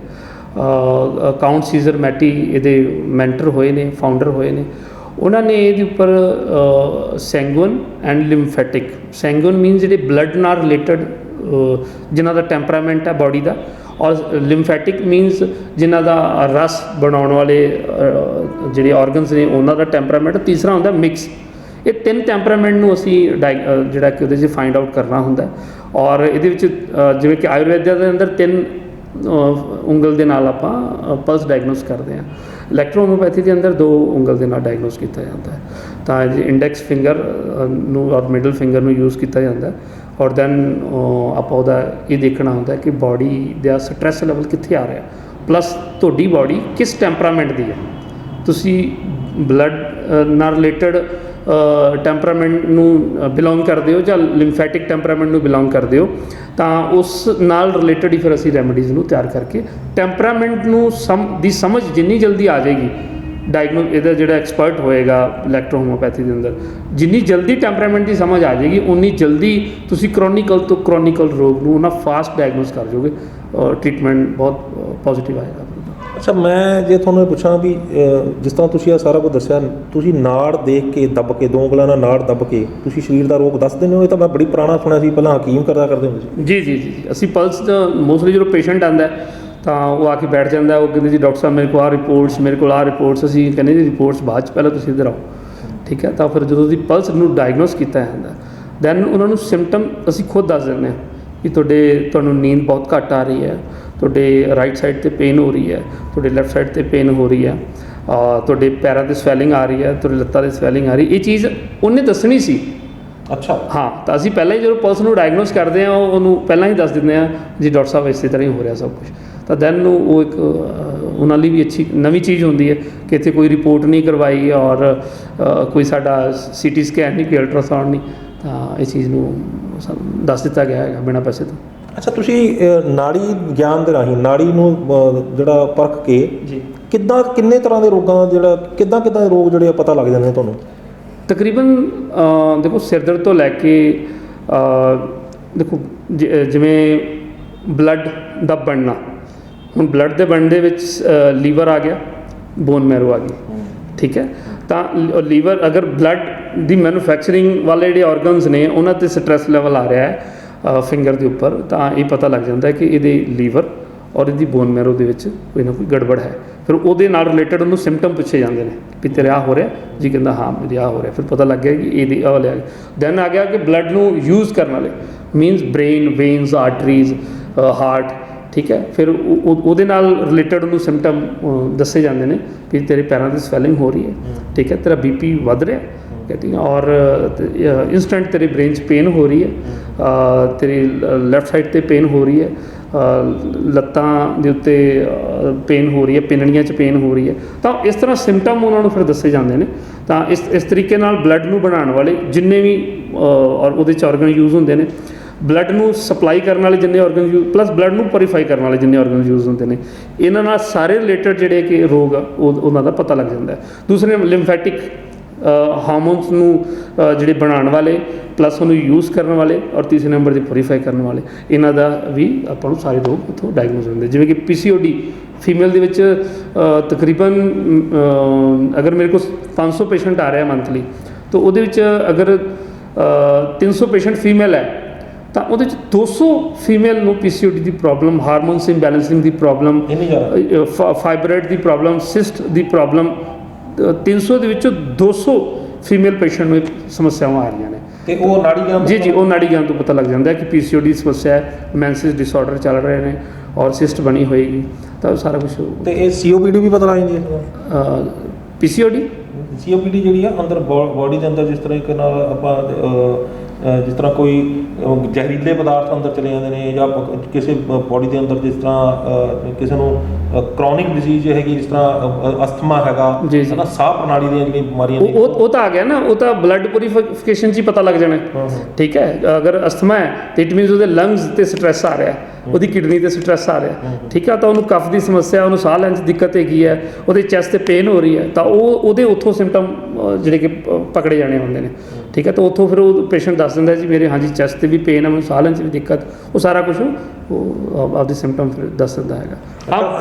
ਕਾਊਂਟ ਸੀਜ਼ਰ ਮੈਟੀ ਇਹਦੇ ਮੈਂਟਰ ਹੋਏ ਨੇ, ਫਾਊਂਡਰ ਹੋਏ ਨੇ। ਉਹਨਾਂ ਨੇ ਇਹਦੇ ਉੱਪਰ ਸੈਂਗੂਨ ਐਂਡ ਲਿੰਫੈਟਿਕ, ਸੈਂਗੂਨ ਮੀਨਸ ਜਿਹੜੇ ਬਲੱਡ ਨਾਲ ਰਿਲੇਟਡ, ਜਿਨ੍ਹਾਂ ਦਾ ਟੈਂਪਰਾਮੈਂਟ ਹੈ ਬਾਡੀ ਦਾ, ਔਰ ਲਿੰਫੈਟਿਕ ਮੀਨਸ ਜਿਨ੍ਹਾਂ ਦਾ ਰਸ ਬਣਾਉਣ ਵਾਲੇ ਜਿਹੜੇ ਆਰਗਨਸ ਨੇ ਉਹਨਾਂ ਦਾ ਟੈਂਪਰਾਮੈਂਟ। ਤੀਸਰਾ ਹੁੰਦਾ ਮਿਕਸ। ਇਹ 3 ਟੈਂਪਰਾਮੈਂਟ ਨੂੰ ਅਸੀਂ ਜਿਹੜਾ ਕਿ ਉਹਦੇ 'ਚ ਫਾਈਂਡ ਆਊਟ ਕਰਨਾ ਹੁੰਦਾ। ਔਰ ਇਹਦੇ ਵਿੱਚ ਜਿਵੇਂ ਕਿ ਆਯੁਰਵੇਦ ਦੇ ਅੰਦਰ 3 ਉਂਗਲ ਦੇ ਨਾਲ ਆਪਾਂ ਪਲਸ ਡਾਇਗਨੋਸ ਕਰਦੇ ਹਾਂ। ਇਲੈਕਟ੍ਰੋ ਹੋਮੋਪੈਥੀ ਦੇ ਅੰਦਰ 2 ਉਂਗਲ ਦੇ ਨਾਲ ਡਾਇਗਨੋਸ ਕੀਤਾ ਜਾਂਦਾ ਹੈ। ਤਾਂ ਇੰਡੈਕਸ ਫਿੰਗਰ ਨੂੰ ਔਰ ਮਿਡਲ ਫਿੰਗਰ ਨੂੰ ਯੂਜ਼ ਕੀਤਾ ਜਾਂਦਾ। ਔਰ ਦੈਨ ਆਪਾਂ ਉਹਦਾ ਇਹ ਦੇਖਣਾ ਹੁੰਦਾ ਕਿ ਬਾਡੀ ਦਾ ਸਟਰੈਸ ਲੈਵਲ ਕਿੱਥੇ ਆ ਰਿਹਾ, ਪਲੱਸ ਤੁਹਾਡੀ ਬਾਡੀ ਕਿਸ ਟੈਂਪਰਾਮੈਂਟ ਦੀ ਹੈ। ਤੁਸੀਂ ਬਲੱਡ ਨਾਲ ਰਿਲੇਟਡ ਟੈਂਪਰਾਮੈਂਟ ਨੂੰ ਬਿਲੋਂਗ ਕਰਦੇ ਹੋ ਜਾਂ ਲਿੰਫੈਟਿਕ ਟੈਂਪਰਾਮੈਂਟ ਨੂੰ ਬਿਲੋਂਗ ਕਰਦੇ ਹੋ, ਤਾਂ ਉਸ ਨਾਲ ਰਿਲੇਟਡ ਹੀ ਫਿਰ ਅਸੀਂ ਰੈਮਡੀਜ਼ ਨੂੰ ਤਿਆਰ ਕਰਕੇ ਟੈਂਪਰਾਮੈਂਟ ਨੂੰ ਦੀ ਸਮਝ ਜਿੰਨੀ ਜਲਦੀ ਆ ਜਾਏਗੀ, ਇਹਦਾ ਜਿਹੜਾ ਐਕਸਪਰਟ ਹੋਏਗਾ ਇਲੈਕਟ੍ਰੋ ਹੋਮੋਪੈਥੀ ਦੇ ਅੰਦਰ, ਜਿੰਨੀ ਜਲਦੀ ਟੈਂਪਰਾਮੈਂਟ ਦੀ ਸਮਝ ਆ ਜਾਏਗੀ, ਉਨੀ ਜਲਦੀ ਤੁਸੀਂ ਕਰੋਨਿਕਲ ਤੋਂ ਕਰੋਨਿਕਲ ਰੋਗ ਨੂੰ ਉਹਨਾਂ ਫਾਸਟ ਡਾਇਗਨੋਸ ਕਰ ਜਾਓਗੇ, ਟ੍ਰੀਟਮੈਂਟ ਬਹੁਤ ਪੋਜ਼ਿਟਿਵ ਆਏਗਾ। ਅੱਛਾ, ਮੈਂ ਜੇ ਤੁਹਾਨੂੰ ਇਹ ਪੁੱਛਾਂ ਵੀ ਜਿਸ ਤਰ੍ਹਾਂ ਤੁਸੀਂ ਇਹ ਸਾਰਾ ਕੁਝ ਦੱਸਿਆ, ਤੁਸੀਂ ਨਾੜ ਦੇਖ ਕੇ ਦੱਬ ਕੇ 2 ਉਂਗਲਾਂ ਨਾਲ ਨਾੜ ਦੱਬ ਕੇ ਤੁਸੀਂ ਸਰੀਰ ਦਾ ਰੋਗ ਦੱਸ ਦਿੰਦੇ ਹੋ? ਇਹ ਤਾਂ ਮੈਂ ਬੜੀ ਪੁਰਾਣਾ ਸੁਣਿਆ ਸੀ, ਪਹਿਲਾਂ ਹਕੀਮ ਕਰਦੇ ਹੁੰਦੇ ਸੀ। ਜੀ ਅਸੀਂ ਪਲਸ ਮੋਸਟਲੀ ਜਦੋਂ ਪੇਸ਼ੈਂਟ ਆਉਂਦਾ ਤਾਂ ਉਹ ਆ ਕੇ ਬੈਠ ਜਾਂਦਾ, ਉਹ ਕਹਿੰਦੇ ਜੀ ਡਾਕਟਰ ਸਾਹਿਬ ਮੇਰੇ ਕੋਲ ਆਹ ਰਿਪੋਰਟਸ, ਅਸੀਂ ਕਹਿੰਦੇ ਜੀ ਰਿਪੋਰਟਸ ਬਾਅਦ 'ਚ, ਪਹਿਲਾਂ ਤੁਸੀਂ ਇੱਧਰ ਆਓ, ਠੀਕ ਹੈ। ਤਾਂ ਫਿਰ ਜਦੋਂ ਅਸੀਂ ਪਲਸ ਨੂੰ ਡਾਇਗਨੋਸ ਕੀਤਾ ਜਾਂਦਾ, ਦੈਨ ਉਹਨਾਂ ਨੂੰ ਸਿੰਪਟਮ ਅਸੀਂ ਖੁਦ ਦੱਸ ਦਿੰਦੇ ਹਾਂ ਕਿ ਤੁਹਾਨੂੰ ਨੀਂਦ ਬਹੁਤ ਘੱਟ ਆ ਰਹੀ ਹੈ, ਤੁਹਾਡੇ ਰਾਈਟ ਸਾਈਡ 'ਤੇ ਪੇਨ ਹੋ ਰਹੀ ਹੈ, ਤੁਹਾਡੇ ਲੈਫਟ ਸਾਈਡ 'ਤੇ ਪੇਨ ਹੋ ਰਹੀ ਹੈ, ਤੁਹਾਡੇ ਪੈਰਾਂ 'ਤੇ ਸਵੈਲਿੰਗ ਆ ਰਹੀ ਹੈ, ਤੁਹਾਡੇ ਲੱਤਾਂ 'ਤੇ ਸਵੈਲਿੰਗ ਆ ਰਹੀ। ਇਹ ਚੀਜ਼ ਉਹਨੇ ਦੱਸਣੀ ਸੀ। ਅੱਛਾ, ਹਾਂ, ਤਾਂ ਅਸੀਂ ਪਹਿਲਾਂ ਹੀ ਜਦੋਂ ਪਲਸ ਨੂੰ ਡਾਇਗਨੋਸ ਕਰਦੇ ਹਾਂ, ਉਹਨੂੰ ਪਹਿਲਾਂ ਹੀ ਦੱਸ ਦਿੰਦੇ ਹਾਂ ਜੀ ਡਾਕਟਰ ਸਾਹਿਬ ਇਸੇ ਤਰ੍ਹਾਂ ਹੀ ਹੋ ਰਿਹਾ ਸਭ ਕੁਝ। ਤਾਂ ਦੈਨ ਉਹ ਇੱਕ ਉਹਨਾਂ ਲਈ ਵੀ ਅੱਛੀ ਨਵੀਂ ਚੀਜ਼ ਹੁੰਦੀ ਹੈ ਕਿ ਇੱਥੇ ਕੋਈ ਰਿਪੋਰਟ ਨਹੀਂ ਕਰਵਾਈ ਔਰ ਕੋਈ ਸਾਡਾ CT ਸਕੈਨ ਨਹੀਂ, ਕੋਈ ਅਲਟਰਾਸਾਊਂਡ ਨਹੀਂ, ਤਾਂ ਇਸ ਚੀਜ਼ ਨੂੰ ਦੱਸ ਦਿੱਤਾ ਗਿਆ ਹੈਗਾ ਬਿਨਾਂ ਪੈਸੇ ਤੋਂ। ਅੱਛਾ, ਤੁਸੀਂ ਨਾੜੀ ਗਿਆਨ ਦੇ ਰਾਹੀਂ ਨਾੜੀ ਨੂੰ ਜਿਹੜਾ ਪਰਖ ਕੇ ਜੀ ਕਿੰਨੇ ਤਰ੍ਹਾਂ ਦੇ ਰੋਗਾਂ ਜਿਹੜਾ ਕਿੱਦਾਂ ਦੇ ਰੋਗ ਜਿਹੜੇ ਪਤਾ ਲੱਗ ਜਾਂਦੇ ਨੇ ਤੁਹਾਨੂੰ? ਤਕਰੀਬਨ ਦੇਖੋ, ਸਿਰ ਦਰਦ ਤੋਂ ਲੈ ਕੇ ਦੇਖੋ ਜਿਵੇਂ ਬਲੱਡ ਦਾ ਬਣਨਾ, ਹੁਣ ਬਲੱਡ ਦੇ ਬਣਨ ਦੇ ਵਿੱਚ ਲੀਵਰ ਆ ਗਿਆ, ਬੋਨ ਮੈਰੋ ਆ ਗਈ, ਠੀਕ ਹੈ। ਤਾਂ ਲੀਵਰ ਅਗਰ ਬਲੱਡ ਦੀ ਮੈਨੂਫੈਕਚਰਿੰਗ ਵਾਲੇ ਜਿਹੜੇ ਆਰਗਨਸ ਨੇ ਉਹਨਾਂ 'ਤੇ ਸਟਰੈਸ ਲੈਵਲ ਆ ਰਿਹਾ ਹੈ ਫਿੰਗਰ ਦੇ ਉੱਪਰ, ਤਾਂ ਇਹ ਪਤਾ ਲੱਗ ਜਾਂਦਾ ਕਿ ਇਹਦੇ ਲੀਵਰ ਔਰ ਇਹਦੀ ਬੋਨ ਮੈਰੋ ਦੇ ਵਿੱਚ ਕੋਈ ਨਾ ਕੋਈ ਗੜਬੜ ਹੈ। ਫਿਰ ਉਹਦੇ ਨਾਲ ਰਿਲੇਟਡ ਉਹਨੂੰ ਸਿੰਪਟਮ ਪੁੱਛੇ ਜਾਂਦੇ ਨੇ ਵੀ ਤੇਰੇ ਆਹ ਹੋ ਰਿਹਾ ਜੀ, ਕਹਿੰਦਾ ਹਾਂ ਮੇਰੇ ਆਹ ਹੋ ਰਿਹਾ, ਫਿਰ ਪਤਾ ਲੱਗ ਗਿਆ ਕਿ ਇਹਦੀ ਆਹ ਲਿਆ। ਦੈਨ ਆ ਗਿਆ ਕਿ ਬਲੱਡ ਨੂੰ ਯੂਜ਼ ਕਰਨ ਵਾਲੇ means brain, veins, arteries, heart, ਠੀਕ ਹੈ। ਫਿਰ ਉਹਦੇ ਨਾਲ ਰਿਲੇਟਡ ਉਹਨੂੰ ਸਿੰਪਟਮ ਦੱਸੇ ਜਾਂਦੇ ਨੇ ਕਿ ਤੇਰੇ ਪੈਰਾਂ 'ਤੇ ਸਵੈਲਿੰਗ ਹੋ ਰਹੀ ਹੈ, ਠੀਕ ਹੈ, ਤੇਰਾ BP ਵੱਧ ਰਿਹਾ, ਠੀਕ ਹੈ, ਔਰ ਇੰਸਟੈਂਟ ਤੇਰੇ ਬ੍ਰੇਨ 'ਚ ਪੇਨ ਹੋ ਰਹੀ ਹੈ, ਤੇਰੀ ਲੈਫਟ ਸਾਈਡ 'ਤੇ ਪੇਨ ਹੋ ਰਹੀ ਹੈ, ਲੱਤਾਂ ਦੇ ਉੱਤੇ ਪੇਨ ਹੋ ਰਹੀ ਹੈ, ਪਿੰਨਣੀਆਂ 'ਚ ਪੇਨ ਹੋ ਰਹੀ ਹੈ, ਤਾਂ ਇਸ ਤਰ੍ਹਾਂ ਸਿੰਪਟਮ ਉਹਨਾਂ ਨੂੰ ਫਿਰ ਦੱਸੇ ਜਾਂਦੇ ਨੇ। ਤਾਂ ਇਸ ਤਰੀਕੇ ਨਾਲ ਬਲੱਡ ਨੂੰ ਬਣਾਉਣ ਵਾਲੇ ਜਿੰਨੇ ਵੀ ਔਰ ਉਹਦੇ 'ਚ ਆਰਗਨ ਯੂਜ਼ ਹੁੰਦੇ ਨੇ, ਬਲੱਡ ਨੂੰ ਸਪਲਾਈ ਕਰਨ ਵਾਲੇ ਜਿੰਨੇ ਆਰਗਨ ਯੂਜ਼, ਪਲੱਸ ਬਲੱਡ ਨੂੰ ਪਿਊਰੀਫਾਈ ਕਰਨ ਵਾਲੇ ਜਿੰਨੇ ਆਰਗਨ ਯੂਜ਼ ਹੁੰਦੇ ਨੇ, ਇਹਨਾਂ ਨਾਲ ਸਾਰੇ ਰਿਲੇਟਡ ਜਿਹੜੇ ਕਿ ਰੋਗ ਆ ਉਹਨਾਂ ਦਾ ਪਤਾ ਲੱਗ ਜਾਂਦਾ ਹੈ। ਦੂਸਰੇ ਲਿੰਫੈਟਿਕ ਹਾਰਮੋਨਸ ਨੂੰ ਜਿਹੜੇ ਬਣਾਉਣ ਵਾਲੇ, ਪਲੱਸ ਉਹਨੂੰ ਯੂਜ਼ ਕਰਨ ਵਾਲੇ, ਔਰ ਤੀਸਰੇ ਨੰਬਰ 'ਤੇ ਪਿਊਰੀਫਾਈ ਕਰਨ ਵਾਲੇ, ਇਹਨਾਂ ਦਾ ਵੀ ਆਪਾਂ ਨੂੰ ਸਾਰੇ ਰੋਗ ਉੱਥੋਂ ਡਾਇਗਨੋਸ ਹੁੰਦੇ। ਜਿਵੇਂ ਕਿ PCOD ਫੀਮੇਲ ਦੇ ਵਿੱਚ ਤਕਰੀਬਨ ਅਗਰ ਮੇਰੇ ਕੋਲ 500 ਪੇਸ਼ੈਂਟ ਆ ਰਿਹਾ ਮੰਥਲੀ, ਤਾਂ ਉਹਦੇ ਵਿੱਚ ਅਗਰ 300 ਪੇਸ਼ੈਂਟ ਫੀਮੇਲ ਹੈ ਤਾਂ ਉਹਦੇ 'ਚ 200 ਫੀਮੇਲ ਨੂੰ PCOD ਦੀ ਪ੍ਰੋਬਲਮ, ਹਾਰਮੋਨਸ ਇੰਬੈਲੈਂਸਿੰਗ ਦੀ ਪ੍ਰੋਬਲਮ, ਫਾਈਬਰਾਇਡ ਦੀ ਪ੍ਰੋਬਲਮ, ਸਿਸਟ ਦੀ ਪ੍ਰੋਬਲਮ, 300 ਦੇ ਵਿੱਚੋਂ 200 ਫੀਮੇਲ ਪੇਸ਼ੈਂਟ ਨੂੰ ਇਹ ਸਮੱਸਿਆਵਾਂ ਆ ਰਹੀਆਂ ਨੇ। ਤੇ ਉਹ ਨਾੜੀ ਗਿਆਨ ਜੀ ਉਹ ਨਾੜੀ ਗਿਆਨ ਤੋਂ ਪਤਾ ਲੱਗ ਜਾਂਦਾ ਹੈ ਕਿ PCOD ਦੀ ਸਮੱਸਿਆ ਹੈ, ਮੈਂਸਿਸ ਡਿਸਆਰਡਰ ਚੱਲ ਰਹੇ ਨੇ ਔਰ ਸਿਸਟ ਬਣੀ ਹੋਏਗੀ, ਤਾਂ ਸਾਰਾ ਕੁਝ। ਤੇ ਇਹ COPD ਵੀ ਪਤਾ ਲੱਗ ਜਾਂਦੀ ਹੈ? PCOD ਜਿਹੜੀ ਆ ਅੰਦਰ ਬੋਡੀ ਦੇ ਅੰਦਰ, ਜਿਸ ਤਰ੍ਹਾਂ ਇੱਕ ਨਾਲ ਆਪਾਂ ਜਿਸ ਤਰ੍ਹਾਂ ਕੋਈ ਜ਼ਹਿਰੀਲੇ ਪਦਾਰਥ ਅੰਦਰ ਚਲੇ ਜਾਂਦੇ ਨੇ, ਜਾਂ ਕਿਸੇ ਬੋਡੀ ਦੇ ਅੰਦਰ ਜਿਸ ਤਰ੍ਹਾਂ ਕਿਸੇ ਨੂੰ ਕ੍ਰੋਨਿਕ ਡਿਜ਼ੀਜ਼ ਹੈਗੀ, ਜਿਸ ਤਰ੍ਹਾਂ ਅਸਥਮਾ ਹੈਗਾ, ਹੈ ਨਾ, ਸਾਹ ਪ੍ਰਣਾਲੀ ਦੀਆਂ ਜਿਹੜੀਆਂ ਬਿਮਾਰੀਆਂ ਨੇ, ਉਹ ਤਾਂ ਆ ਗਿਆ ਨਾ, ਉਹ ਤਾਂ ਬਲੱਡ ਪਿਊਰੀਫਿਕੇਸ਼ਨ 'ਚ ਹੀ ਪਤਾ ਲੱਗ ਜਾਣਾ। ਠੀਕ ਹੈ, ਅਗਰ ਅਸਥਮਾ ਹੈ ਤਾਂ ਇਟ ਮੀਨਸ ਉਹਦੇ ਲੰਗਸ 'ਤੇ ਸਟ੍ਰੈਸ ਆ ਰਿਹਾ, ਉਹਦੀ ਕਿਡਨੀ 'ਤੇ ਸਟ੍ਰੈਸ ਆ ਰਿਹਾ। ਠੀਕ ਹੈ, ਤਾਂ ਉਹਨੂੰ ਕਫ ਦੀ ਸਮੱਸਿਆ, ਉਹਨੂੰ ਸਾਹ ਲੈਣ 'ਚ ਦਿੱਕਤ ਹੈਗੀ ਹੈ, ਉਹਦੇ ਚੈਸਟ 'ਤੇ ਪੇਨ ਹੋ ਰਹੀ ਹੈ, ਤਾਂ ਉਹਦੇ ਉੱਥੋਂ ਸਿੰਪਟਮ ਜਿਹੜੇ ਕਿ ਪਕੜੇ ਜਾਣੇ ਹੁੰਦੇ ਨੇ। ਠੀਕ ਹੈ, ਤਾਂ ਉੱਥੋਂ ਫਿਰ ਉਹ ਪੇਸ਼ੈਂਟ ਦੱਸ ਦਿੰਦਾ ਜੀ ਮੇਰੇ ਹਾਂਜੀ ਚੈਸਟ 'ਤੇ ਵੀ ਪੇਨ ਹੈ, ਮੈਨੂੰ ਸਾਹ ਲੈਣ 'ਚ ਵੀ ਦਿੱਕਤ, ਉਹ ਸਾਰਾ ਕੁਝ ਉਹ ਆਪਦੇ ਸਿੰਪਟਮ ਫਿਰ ਦੱਸ ਦਿੰਦਾ ਹੈਗਾ।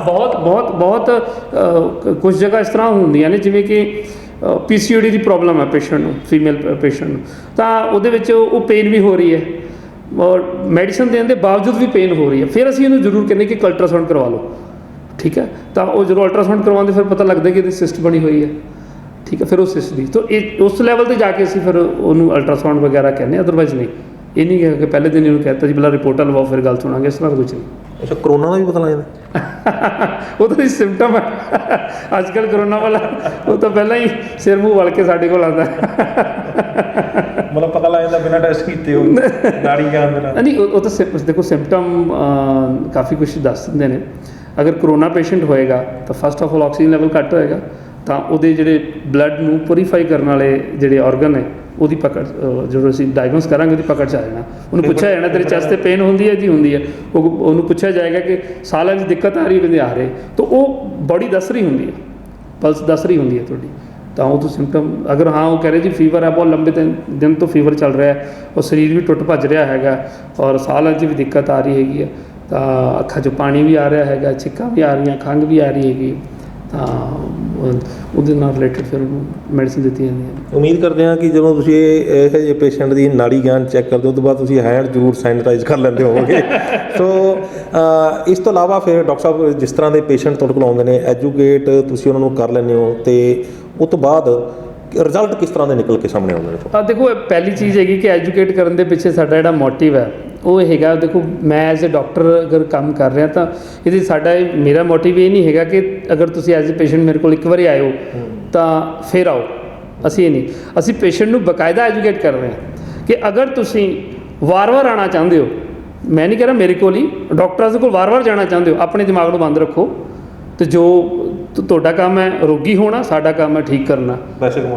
ਬਹੁਤ ਕੁਝ ਜਗ੍ਹਾ ਇਸ ਤਰ੍ਹਾਂ ਹੁੰਦੀਆਂ ਨੇ, ਜਿਵੇਂ ਕਿ PCOD ਦੀ ਪ੍ਰੋਬਲਮ ਹੈ ਪੇਸ਼ੈਂਟ ਨੂੰ, ਫੀਮੇਲ ਪੇਸ਼ੈਂਟ ਨੂੰ, ਤਾਂ ਉਹਦੇ ਵਿੱਚ ਉਹ ਪੇਨ ਵੀ ਹੋ ਰਹੀ ਹੈ ਔਰ ਮੈਡੀਸਨ ਦੇਣ ਦੇ ਬਾਵਜੂਦ ਵੀ ਪੇਨ ਹੋ ਰਹੀ ਹੈ। ਫਿਰ ਅਸੀਂ ਇਹਨੂੰ ਜ਼ਰੂਰ ਕਹਿੰਦੇ ਕਿ ਅਲਟਰਾਸਾਊਂਡ ਕਰਵਾ ਲਓ। ਠੀਕ ਹੈ, ਤਾਂ ਉਹ ਜਦੋਂ ਅਲਟਰਾਸਾਊਂਡ ਕਰਵਾਉਂਦੇ ਫਿਰ ਪਤਾ ਲੱਗਦਾ ਕਿ ਇਹਦੀ ਸਿਸਟ ਬਣੀ ਹੋਈ ਹੈ। ਠੀਕ ਹੈ, ਫਿਰ ਉਹ ਸਿਸਟ ਦੀ, ਤਾਂ ਇਹ ਉਸ ਲੈਵਲ 'ਤੇ ਜਾ ਕੇ ਅਸੀਂ ਫਿਰ ਉਹਨੂੰ ਅਲਟਰਾਸਾਊਂਡ ਵਗੈਰਾ ਕਹਿੰਦੇ, ਅਦਰਵਾਈਜ਼ ਨਹੀਂ। ਇਹ ਨਹੀਂ ਹੈ ਕਿ ਪਹਿਲੇ ਦਿਨ ਇਹਨੂੰ ਕਹਿਤਾ ਜੀ ਪਹਿਲਾਂ ਰਿਪੋਰਟਾਂ ਲਵਾਓ ਫਿਰ ਗੱਲ ਸੁਣਾਂਗੇ, ਇਸ ਤਰ੍ਹਾਂ ਕੁਝ ਨਹੀਂ। ਅੱਛਾ, ਕਰੋਨਾ ਦਾ ਵੀ ਪਤਾ ਲੱਗ ਜਾਂਦਾ? ਉਹ ਤਾਂ ਸਿੰਪਟਮ ਹੈ ਅੱਜ ਕੱਲ੍ਹ ਕਰੋਨਾ ਵਾਲਾ, ਉਹ ਤਾਂ ਪਹਿਲਾਂ ਹੀ ਸਿਰ ਮੂੰਹ ਵਲ ਕੇ ਸਾਡੇ ਕੋਲ ਆਉਂਦਾ। ਮਤਲਬ ਪਤਾ ਲੱਗ ਜਾਂਦਾ ਬਿਨਾਂ ਟੈਸਟ ਕੀਤੇ ਉਹ ਨਾੜੀ ਗਿਆਨ ਦੇ ਨਾਲ? ਨਹੀਂ, ਉਹ ਤਾਂ ਦੇਖੋ ਸਿੰਪਟਮ ਕਾਫੀ ਕੁਛ ਦੱਸ ਦਿੰਦੇ ਨੇ। ਅਗਰ ਕਰੋਨਾ ਪੇਸ਼ੈਂਟ ਹੋਏਗਾ ਤਾਂ first of all oxygen level ਘੱਟ ਹੋਏਗਾ, ਤਾਂ ਉਹਦੇ ਜਿਹੜੇ ਬਲੱਡ ਨੂੰ ਪਿਊਰੀਫਾਈ ਕਰਨ ਵਾਲੇ ਜਿਹੜੇ ਆਰਗਨ ਹੈ ਉਹਦੀ ਪਕੜ, ਜਦੋਂ ਅਸੀਂ ਡਾਇਗਨੋਸ ਕਰਾਂਗੇ ਉਹਦੀ ਪਕੜ 'ਚ ਆ ਜਾਣਾ। ਉਹਨੂੰ ਪੁੱਛਿਆ ਜਾਣਾ ਤੇਰੇ ਚੈਸਟ 'ਤੇ ਪੇਨ ਹੁੰਦੀ ਹੈ ਜੀ? ਹੁੰਦੀ ਹੈ। ਉਹਨੂੰ ਪੁੱਛਿਆ ਜਾਏਗਾ ਕਿ ਸਾਹ ਲੈਣ 'ਚ ਦਿੱਕਤ ਆ ਰਹੀ ਹੈ? ਕਹਿੰਦੇ ਆ ਰਹੇ। ਤਾਂ ਉਹ ਬੋਡੀ ਦੱਸ ਰਹੀ ਹੁੰਦੀ ਹੈ, ਪਲਸ ਦੱਸ ਰਹੀ ਹੁੰਦੀ ਹੈ ਤੁਹਾਡੀ, ਤਾਂ ਉਹ ਤੋਂ ਸਿੰਪਟਮ। ਅਗਰ ਹਾਂ ਉਹ ਕਹਿ ਰਹੇ ਜੀ ਫੀਵਰ ਹੈ, ਬਹੁਤ ਲੰਬੇ ਦਿਨ ਤੋਂ ਫੀਵਰ ਚੱਲ ਰਿਹਾ ਹੈ, ਉਹ ਸਰੀਰ ਵੀ ਟੁੱਟ ਭੱਜ ਰਿਹਾ ਹੈਗਾ ਔਰ ਸਾਹ ਲੈਣ 'ਚ ਵੀ ਦਿੱਕਤ ਆ ਰਹੀ ਹੈਗੀ ਹੈ, ਤਾਂ ਅੱਖਾਂ 'ਚੋਂ ਪਾਣੀ ਵੀ ਆ ਰਿਹਾ ਹੈਗਾ, ਛਿੱਕਾਂ ਵੀ ਆ ਰਹੀਆਂ, ਖੰਘ ਵੀ ਆ ਰਹੀ ਹੈਗੀ, ਤਾਂ ਉਹਦੇ ਨਾਲ ਰਿਲੇਟਡ ਫਿਰ ਉਹਨੂੰ ਮੈਡੀਸਿਨ ਦਿੱਤੀ ਜਾਂਦੀ ਹੈ। ਉਮੀਦ ਕਰਦੇ ਹਾਂ ਕਿ ਜਦੋਂ ਤੁਸੀਂ ਇਹ ਜਿਹੇ ਪੇਸ਼ੈਂਟ ਦੀ ਨਾੜੀ ਗਿਆਨ ਚੈੱਕ ਕਰਦੇ ਹੋ, ਉਸ ਤੋਂ ਬਾਅਦ ਤੁਸੀਂ ਹੈਂਡ ਜ਼ਰੂਰ ਸੈਨੀਟਾਈਜ਼ ਕਰ ਲੈਂਦੇ ਹੋਵੋਗੇ। ਸੋ ਇਸ ਤੋਂ ਇਲਾਵਾ ਫਿਰ ਡਾਕਟਰ ਸਾਹਿਬ, ਜਿਸ ਤਰ੍ਹਾਂ ਦੇ ਪੇਸ਼ੈਂਟ ਤੁਹਾਡੇ ਕੋਲ ਆਉਂਦੇ ਨੇ, ਐਜੂਕੇਟ ਤੁਸੀਂ ਉਹਨਾਂ ਨੂੰ ਕਰ ਲੈਂਦੇ ਹੋ, ਅਤੇ ਉਸ ਤੋਂ ਬਾਅਦ ਰਿਜ਼ਲਟ ਕਿਸ ਤਰ੍ਹਾਂ ਦੇ ਨਿਕਲ ਕੇ ਸਾਹਮਣੇ ਆਉਂਦੇ ਨੇ? ਦੇਖੋ, ਪਹਿਲੀ ਚੀਜ਼ ਹੈਗੀ ਕਿ ਐਜੂਕੇਟ ਕਰਨ ਦੇ ਪਿੱਛੇ ਸਾਡਾ ਜਿਹੜਾ ਮੋਟਿਵ ਹੈ ਉਹ ਹੈਗਾ, ਦੇਖੋ ਮੈਂ ਐਜ਼ ਏ ਡਾਕਟਰ ਅਗਰ ਕੰਮ ਕਰ ਰਿਹਾ ਤਾਂ ਇਹਦੇ ਮੇਰਾ ਮੋਟਿਵ ਇਹ ਨਹੀਂ ਹੈਗਾ ਕਿ ਅਗਰ ਤੁਸੀਂ ਐਜ਼ ਏ ਪੇਸ਼ੈਂਟ ਮੇਰੇ ਕੋਲ ਇੱਕ ਵਾਰੀ ਆਏ ਹੋ ਤਾਂ ਫਿਰ ਆਓ। ਅਸੀਂ ਇਹ ਨਹੀਂ, ਅਸੀਂ ਪੇਸ਼ੈਂਟ ਨੂੰ ਬਕਾਇਦਾ ਐਜੂਕੇਟ ਕਰ ਰਹੇ ਹਾਂ ਕਿ ਅਗਰ ਤੁਸੀਂ ਵਾਰ-ਵਾਰ ਆਉਣਾ ਚਾਹੁੰਦੇ ਹੋ, ਮੈਂ ਨਹੀਂ ਕਹਿ ਰਿਹਾ ਮੇਰੇ ਕੋਲ ਹੀ, ਡਾਕਟਰਾਂ ਦੇ ਕੋਲ ਵਾਰ-ਵਾਰ ਜਾਣਾ ਚਾਹੁੰਦੇ ਹੋ, ਆਪਣੇ ਦਿਮਾਗ ਨੂੰ ਬੰਦ ਰੱਖੋ, ਅਤੇ ਜੋ ਤੁਹਾਡਾ ਕੰਮ ਹੈ ਰੋਗੀ ਹੋਣਾ, ਸਾਡਾ ਕੰਮ ਹੈ ਠੀਕ ਕਰਨਾ।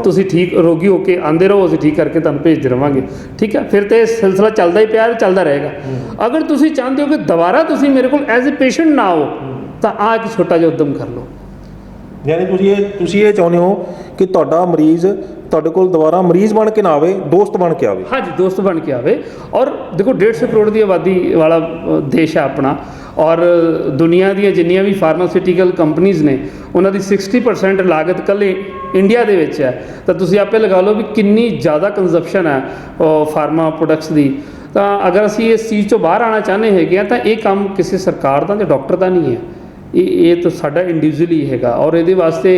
ਤੁਸੀਂ ਠੀਕ ਰੋਗੀ ਹੋ ਕੇ ਆਉਂਦੇ ਰਹੋ, ਅਸੀਂ ਠੀਕ ਕਰਕੇ ਤੁਹਾਨੂੰ ਭੇਜਦੇ ਰਹਾਂਗੇ। ਠੀਕ ਹੈ, ਫਿਰ ਤਾਂ ਇਹ ਸਿਲਸਿਲਾ ਚੱਲਦਾ ਹੀ ਪਿਆ, ਚੱਲਦਾ ਰਹੇਗਾ। ਅਗਰ ਤੁਸੀਂ ਚਾਹੁੰਦੇ ਹੋ ਕਿ ਦੁਬਾਰਾ ਤੁਸੀਂ ਮੇਰੇ ਕੋਲ ਐਜ਼ ਏ ਪੇਸ਼ੈਂਟ ਨਾ ਆਓ, ਤਾਂ ਆ ਇੱਕ ਛੋਟਾ ਜਿਹਾ ਉੱਦਮ ਕਰ ਲਓ। ਯਾਨੀ ਤੁਸੀਂ ਇਹ ਚਾਹੁੰਦੇ ਹੋ ਕਿ ਤੁਹਾਡਾ ਮਰੀਜ਼ ਤੁਹਾਡੇ ਕੋਲ ਦੁਬਾਰਾ ਮਰੀਜ਼ ਬਣ ਕੇ ਨਾ ਆਵੇ, ਦੋਸਤ ਬਣ ਕੇ ਆਵੇ। ਹਾਂਜੀ, ਦੋਸਤ ਬਣ ਕੇ ਆਵੇ। ਔਰ ਦੇਖੋ 150 ਕਰੋੜ ਦੀ ਆਬਾਦੀ ਵਾਲਾ ਦੇਸ਼ ਹੈ ਆਪਣਾ, ਔਰ ਦੁਨੀਆ ਦੀਆਂ ਜਿੰਨੀਆਂ ਵੀ ਫਾਰਮਾਸਿਊਟੀਕਲ ਕੰਪਨੀਜ਼ ਨੇ ਉਹਨਾਂ ਦੀ 60% ਲਾਗਤ ਇਕੱਲੇ ਇੰਡੀਆ ਦੇ ਵਿੱਚ ਹੈ, ਤਾਂ ਤੁਸੀਂ ਆਪੇ ਲਗਾ ਲਓ ਵੀ ਕਿੰਨੀ ਜ਼ਿਆਦਾ ਕੰਜ਼ੰਪਸ਼ਨ ਹੈ ਫਾਰਮਾ ਪ੍ਰੋਡਕਟਸ ਦੀ। ਤਾਂ ਅਗਰ ਅਸੀਂ ਇਸ ਚੀਜ਼ ਤੋਂ ਬਾਹਰ ਆਉਣਾ ਚਾਹੁੰਦੇ ਹੈਗੇ ਆ, ਤਾਂ ਇਹ ਕੰਮ ਕਿਸੇ ਸਰਕਾਰ ਦਾ ਜਾਂ ਡਾਕਟਰ ਦਾ ਨਹੀਂ ਹੈ, ਇਹ ਤਾਂ ਸਾਡਾ ਇੰਡੀਵਿਜੂਅਲੀ ਹੈਗਾ। ਔਰ ਇਹਦੇ ਵਾਸਤੇ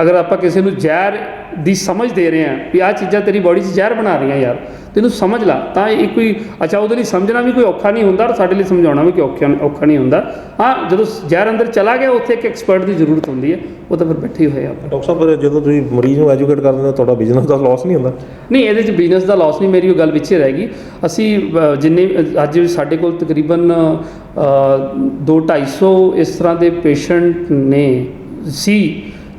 ਅਗਰ ਆਪਾਂ ਕਿਸੇ ਨੂੰ ਜ਼ਹਿਰ ਦੀ ਸਮਝ ਦੇ ਰਹੇ ਹਾਂ ਵੀ ਆਹ ਚੀਜ਼ਾਂ ਤੇਰੀ ਬੋਡੀ 'ਚ ਜ਼ਹਿਰ ਬਣਾ ਰਹੀਆਂ ਯਾਰ, ਤੈਨੂੰ ਸਮਝ ਲਾ, ਤਾਂ ਇਹ ਕੋਈ ਅੱਛਾ ਉਹਦੇ ਲਈ ਸਮਝਣਾ ਵੀ ਕੋਈ ਔਖਾ ਨਹੀਂ ਹੁੰਦਾ, ਔਰ ਸਾਡੇ ਲਈ ਸਮਝਾਉਣਾ ਵੀ ਕੋਈ ਔਖਾ ਨਹੀਂ ਹੁੰਦਾ। ਹਾਂ, ਜਦੋਂ ਜ਼ਹਿਰ ਅੰਦਰ ਚਲਾ ਗਿਆ ਉੱਥੇ ਇੱਕ ਐਕਸਪਰਟ ਦੀ ਜ਼ਰੂਰਤ ਹੁੰਦੀ ਹੈ, ਉਹ ਤਾਂ ਫਿਰ ਬੈਠੇ ਹੋਏ ਆ। ਡਾਕਟਰ ਸਾਹਿਬ, ਫਿਰ ਜਦੋਂ ਤੁਸੀਂ ਮਰੀਜ਼ ਨੂੰ ਐਜੂਕੇਟ ਕਰਦੇ ਹੋ ਤੁਹਾਡਾ ਬਿਜ਼ਨਸ ਦਾ ਲਾਸ ਨਹੀਂ ਹੁੰਦਾ? ਨਹੀਂ, ਇਹਦੇ 'ਚ ਬਿਜ਼ਨਸ ਦਾ ਲਾਸ ਨਹੀਂ, ਮੇਰੀ ਉਹ ਗੱਲ ਪਿੱਛੇ ਰਹਿ ਗਈ। ਅਸੀਂ ਜਿੰਨੇ ਅੱਜ ਸਾਡੇ ਕੋਲ ਤਕਰੀਬਨ 200-250 ਇਸ ਤਰ੍ਹਾਂ ਦੇ ਪੇਸ਼ੈਂਟ ਨੇ ਸੀ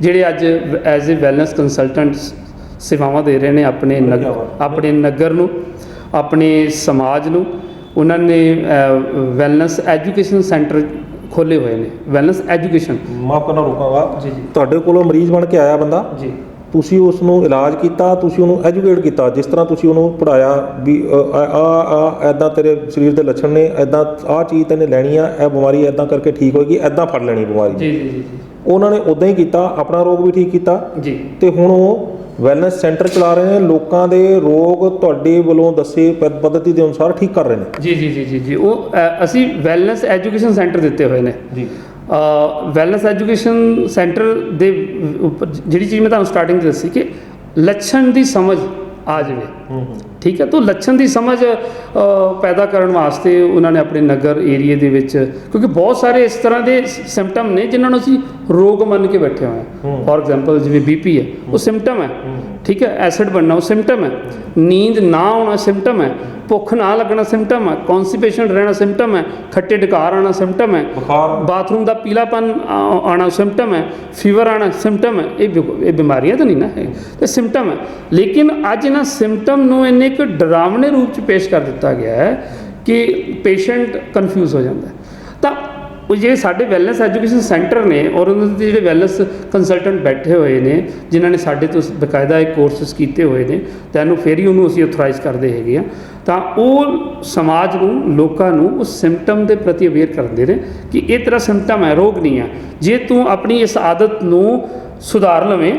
ਜਿਹੜੇ ਅੱਜ ਐਜ਼ ਏ ਵੈਲਨੈਸ ਕੰਸਲਟੈਂਟ ਸੇਵਾਵਾਂ ਦੇ ਰਹੇ ਨੇ ਆਪਣੇ ਨਗਰ ਨੂੰ, ਆਪਣੇ ਸਮਾਜ ਨੂੰ। ਉਹਨਾਂ ਨੇ ਵੈਲਨੈਸ ਐਜੂਕੇਸ਼ਨ ਸੈਂਟਰ ਖੋਲ੍ਹੇ ਹੋਏ ਨੇ, ਵੈਲਨੈਸ ਐਜੂਕੇਸ਼ਨ। ਮਾਫ਼ ਕਰਨਾ ਰੁਕਾਂਗਾ ਜੀ ਜੀ, ਤੁਹਾਡੇ ਕੋਲੋਂ ਮਰੀਜ਼ ਬਣ ਕੇ ਆਇਆ ਬੰਦਾ ਜੀ, ਤੁਸੀਂ ਉਸ ਨੂੰ ਇਲਾਜ ਕੀਤਾ, ਤੁਸੀਂ ਉਹਨੂੰ ਐਜੂਕੇਟ ਕੀਤਾ, ਜਿਸ ਤਰ੍ਹਾਂ ਤੁਸੀਂ ਉਹਨੂੰ ਪੜ੍ਹਾਇਆ ਵੀ ਇੱਦਾਂ ਤੇਰੇ ਸਰੀਰ ਦੇ ਲੱਛਣ ਨੇ, ਇੱਦਾਂ ਆਹ ਚੀਜ਼ ਤੈਨੇ ਲੈਣੀ ਆ, ਇਹ ਬਿਮਾਰੀ ਇੱਦਾਂ ਕਰਕੇ ਠੀਕ ਹੋਏਗੀ, ਇੱਦਾਂ ਫੜ ਲੈਣੀ ਬਿਮਾਰੀ। ਜੀ ਜੀ ਜੀ, ਉਹਨਾਂ ਨੇ ਉੱਦਾਂ ਹੀ ਕੀਤਾ, ਆਪਣਾ ਰੋਗ ਵੀ ਠੀਕ ਕੀਤਾ ਜੀ। ਤੇ ਹੁਣ ਉਹ ਵੈਲਨੈਸ ਸੈਂਟਰ ਚਲਾ ਰਹੇ ਨੇ, ਲੋਕਾਂ ਦੇ ਰੋਗ ਤੁਹਾਡੇ ਵੱਲੋਂ ਦੱਸੇ ਪੱਧਤੀ ਦੇ ਅਨੁਸਾਰ ਠੀਕ ਕਰ ਰਹੇ ਨੇ। ਜੀ ਜੀ ਜੀ ਜੀ ਜੀ, ਉਹ ਅਸੀਂ ਵੈਲਨੈਸ ਐਜੂਕੇਸ਼ਨ ਸੈਂਟਰ ਦਿੱਤੇ ਹੋਏ ਨੇ ਜੀ। ਵੈਲਨੈਸ ਐਜੂਕੇਸ਼ਨ ਸੈਂਟਰ ਦੇ ਉੱਪਰ ਜਿਹੜੀ ਚੀਜ਼ ਮੈਂ ਤੁਹਾਨੂੰ ਸਟਾਰਟਿੰਗ 'ਚ ਦੱਸੀ ਕਿ ਲੱਛਣ ਦੀ ਸਮਝ ਆ ਜਾਵੇ, ਠੀਕ ਹੈ, ਤਾਂ ਲੱਛਣ ਦੀ ਸਮਝ ਪੈਦਾ ਕਰਨ ਵਾਸਤੇ ਉਹਨਾਂ ਨੇ ਆਪਣੇ ਨਗਰ ਏਰੀਏ ਦੇ ਵਿੱਚ, ਕਿਉਂਕਿ ਬਹੁਤ ਸਾਰੇ ਇਸ ਤਰ੍ਹਾਂ ਦੇ ਸਿੰਪਟਮ ਨੇ ਜਿਨ੍ਹਾਂ ਨੂੰ ਅਸੀਂ ਰੋਗ ਮੰਨ ਕੇ ਬੈਠੇ ਹੋਏ ਹਾਂ। ਫੋਰ ਐਗਜ਼ਾਮਪਲ ਜਿਵੇਂ BP ਹੈ, ਉਹ ਸਿੰਪਟਮ ਹੈ, ਠੀਕ ਹੈ, ਐਸਿਡ ਬਣਨਾ ਉਹ ਸਿੰਪਟਮ ਹੈ, ਨੀਂਦ ਨਾ ਆਉਣਾ ਸਿੰਪਟਮ ਹੈ, ਭੁੱਖ ਨਾ ਲੱਗਣਾ ਸਿੰਪਟਮ ਹੈ, ਕੌਨਸਟੀਪੇਸ਼ਨ ਰਹਿਣਾ ਸਿੰਪਟਮ ਹੈ, ਖੱਟੇ ਡਕਾਰ ਆਉਣਾ ਸਿੰਪਟਮ ਹੈ, ਬਾਥਰੂਮ ਦਾ ਪੀਲਾਪਨ ਆਉਣਾ ਸਿੰਪਟਮ ਹੈ, ਫੀਵਰ ਆਉਣਾ ਸਿੰਪਟਮ ਹੈ। ਇਹ ਬਿਮਾਰੀਆਂ ਤਾਂ ਨਹੀਂ ਨਾ, ਇਹ ਸਿੰਪਟਮ ਹੈ। ਲੇਕਿਨ ਅੱਜ ਇਹਨਾਂ ਸਿੰਪਟਮ ਨੂੰ ਇੰਨੇ ਇੱਕ ਡਰਾਵਣੇ ਰੂਪ 'ਚ ਪੇਸ਼ ਕਰ ਦਿੱਤਾ ਗਿਆ ਹੈ ਕਿ ਪੇਸ਼ੈਂਟ ਕਨਫਿਊਜ਼ ਹੋ ਜਾਂਦਾ ਹੈ। ਤਾਂ ਉਹ ਜਿਹੜੇ ਸਾਡੇ ਵੈਲਨੈਸ ਐਜੂਕੇਸ਼ਨ ਸੈਂਟਰ ਨੇ ਔਰ ਉਹਨਾਂ ਦੇ ਜਿਹੜੇ ਵੈਲਨੈਸ ਕੰਸਲਟੈਂਟ ਬੈਠੇ ਹੋਏ ਨੇ ਜਿਨ੍ਹਾਂ ਨੇ ਸਾਡੇ ਤੋਂ ਬਕਾਇਦਾ ਇਹ ਕੋਰਸਿਸ ਕੀਤੇ ਹੋਏ ਨੇ, ਤੈਨੂੰ ਫਿਰ ਹੀ ਉਹਨੂੰ ਅਸੀਂ ਅਥੋਰਾਈਜ਼ ਕਰਦੇ ਹੈਗੇ ਆ, ਤਾਂ ਉਹ ਸਮਾਜ ਨੂੰ, ਲੋਕਾਂ ਨੂੰ ਉਸ ਸਿੰਪਟਮ ਦੇ ਪ੍ਰਤੀ ਅਵੇਅਰ ਕਰਦੇ ਨੇ ਕਿ ਇਹ ਤੇਰਾ ਸਿੰਪਟਮ ਹੈ, ਰੋਗ ਨਹੀਂ ਹੈ। ਜੇ ਤੂੰ ਆਪਣੀ ਇਸ ਆਦਤ ਨੂੰ ਸੁਧਾਰ ਲਵੇਂ,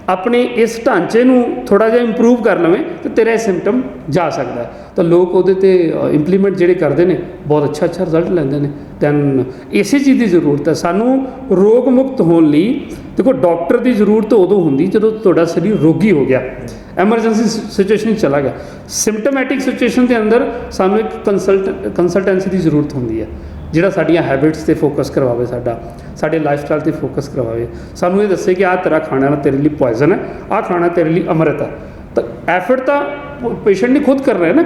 ਆਪਣੇ ਇਸ ਢਾਂਚੇ ਨੂੰ ਥੋੜ੍ਹਾ ਜਿਹਾ ਇੰਪਰੂਵ ਕਰ ਲਵੇਂ, ਤਾਂ ਤੇਰਾ ਇਹ ਸਿੰਪਟਮ ਜਾ ਸਕਦਾ ਹੈ। ਤਾਂ ਲੋਕ ਉਹਦੇ 'ਤੇ ਇੰਪਲੀਮੈਂਟ ਜਿਹੜੇ ਕਰਦੇ ਨੇ, ਬਹੁਤ ਅੱਛਾ ਰਿਜ਼ਲਟ ਲੈਂਦੇ ਨੇ। ਦੈਨ ਇਸੇ ਚੀਜ਼ ਦੀ ਜ਼ਰੂਰਤ ਹੈ ਸਾਨੂੰ ਰੋਗ ਮੁਕਤ ਹੋਣ ਲਈ। ਦੇਖੋ, ਡਾਕਟਰ ਦੀ ਜ਼ਰੂਰਤ ਉਦੋਂ ਹੁੰਦੀ ਜਦੋਂ ਤੁਹਾਡਾ ਸਰੀਰ ਰੋਗੀ ਹੋ ਗਿਆ, ਐਮਰਜੈਂਸੀ ਸਿਚੁਏਸ਼ਨ 'ਚ ਚਲਾ ਗਿਆ। ਸਿੰਪਟੋਮੈਟਿਕ ਸਿਚੁਏਸ਼ਨ ਦੇ ਅੰਦਰ ਸਾਨੂੰ ਇੱਕ ਕੰਸਲਟੈਂਸੀ ਦੀ ਜ਼ਰੂਰਤ ਹੁੰਦੀ ਹੈ, ਜਿਹੜਾ ਸਾਡੀਆਂ ਹੈਬਿਟਸ 'ਤੇ ਫੋਕਸ ਕਰਵਾਵੇ, ਸਾਡੇ ਲਾਈਫ ਸਟਾਈਲ 'ਤੇ ਫੋਕਸ ਕਰਵਾਵੇ, ਸਾਨੂੰ ਇਹ ਦੱਸੇ ਕਿ ਆਹ ਤੇਰਾ ਖਾਣਾ ਨਾ ਤੇਰੇ ਲਈ ਪੋਇਜ਼ਨ ਹੈ, ਆਹ ਖਾਣਾ ਤੇਰੇ ਲਈ ਅੰਮ੍ਰਿਤ ਹੈ। ਤਾਂ ਐਫਰਟ ਤਾਂ ਪੇਸ਼ੈਂਟ ਨੇ ਖੁਦ ਕਰ ਰਿਹਾ ਨਾ,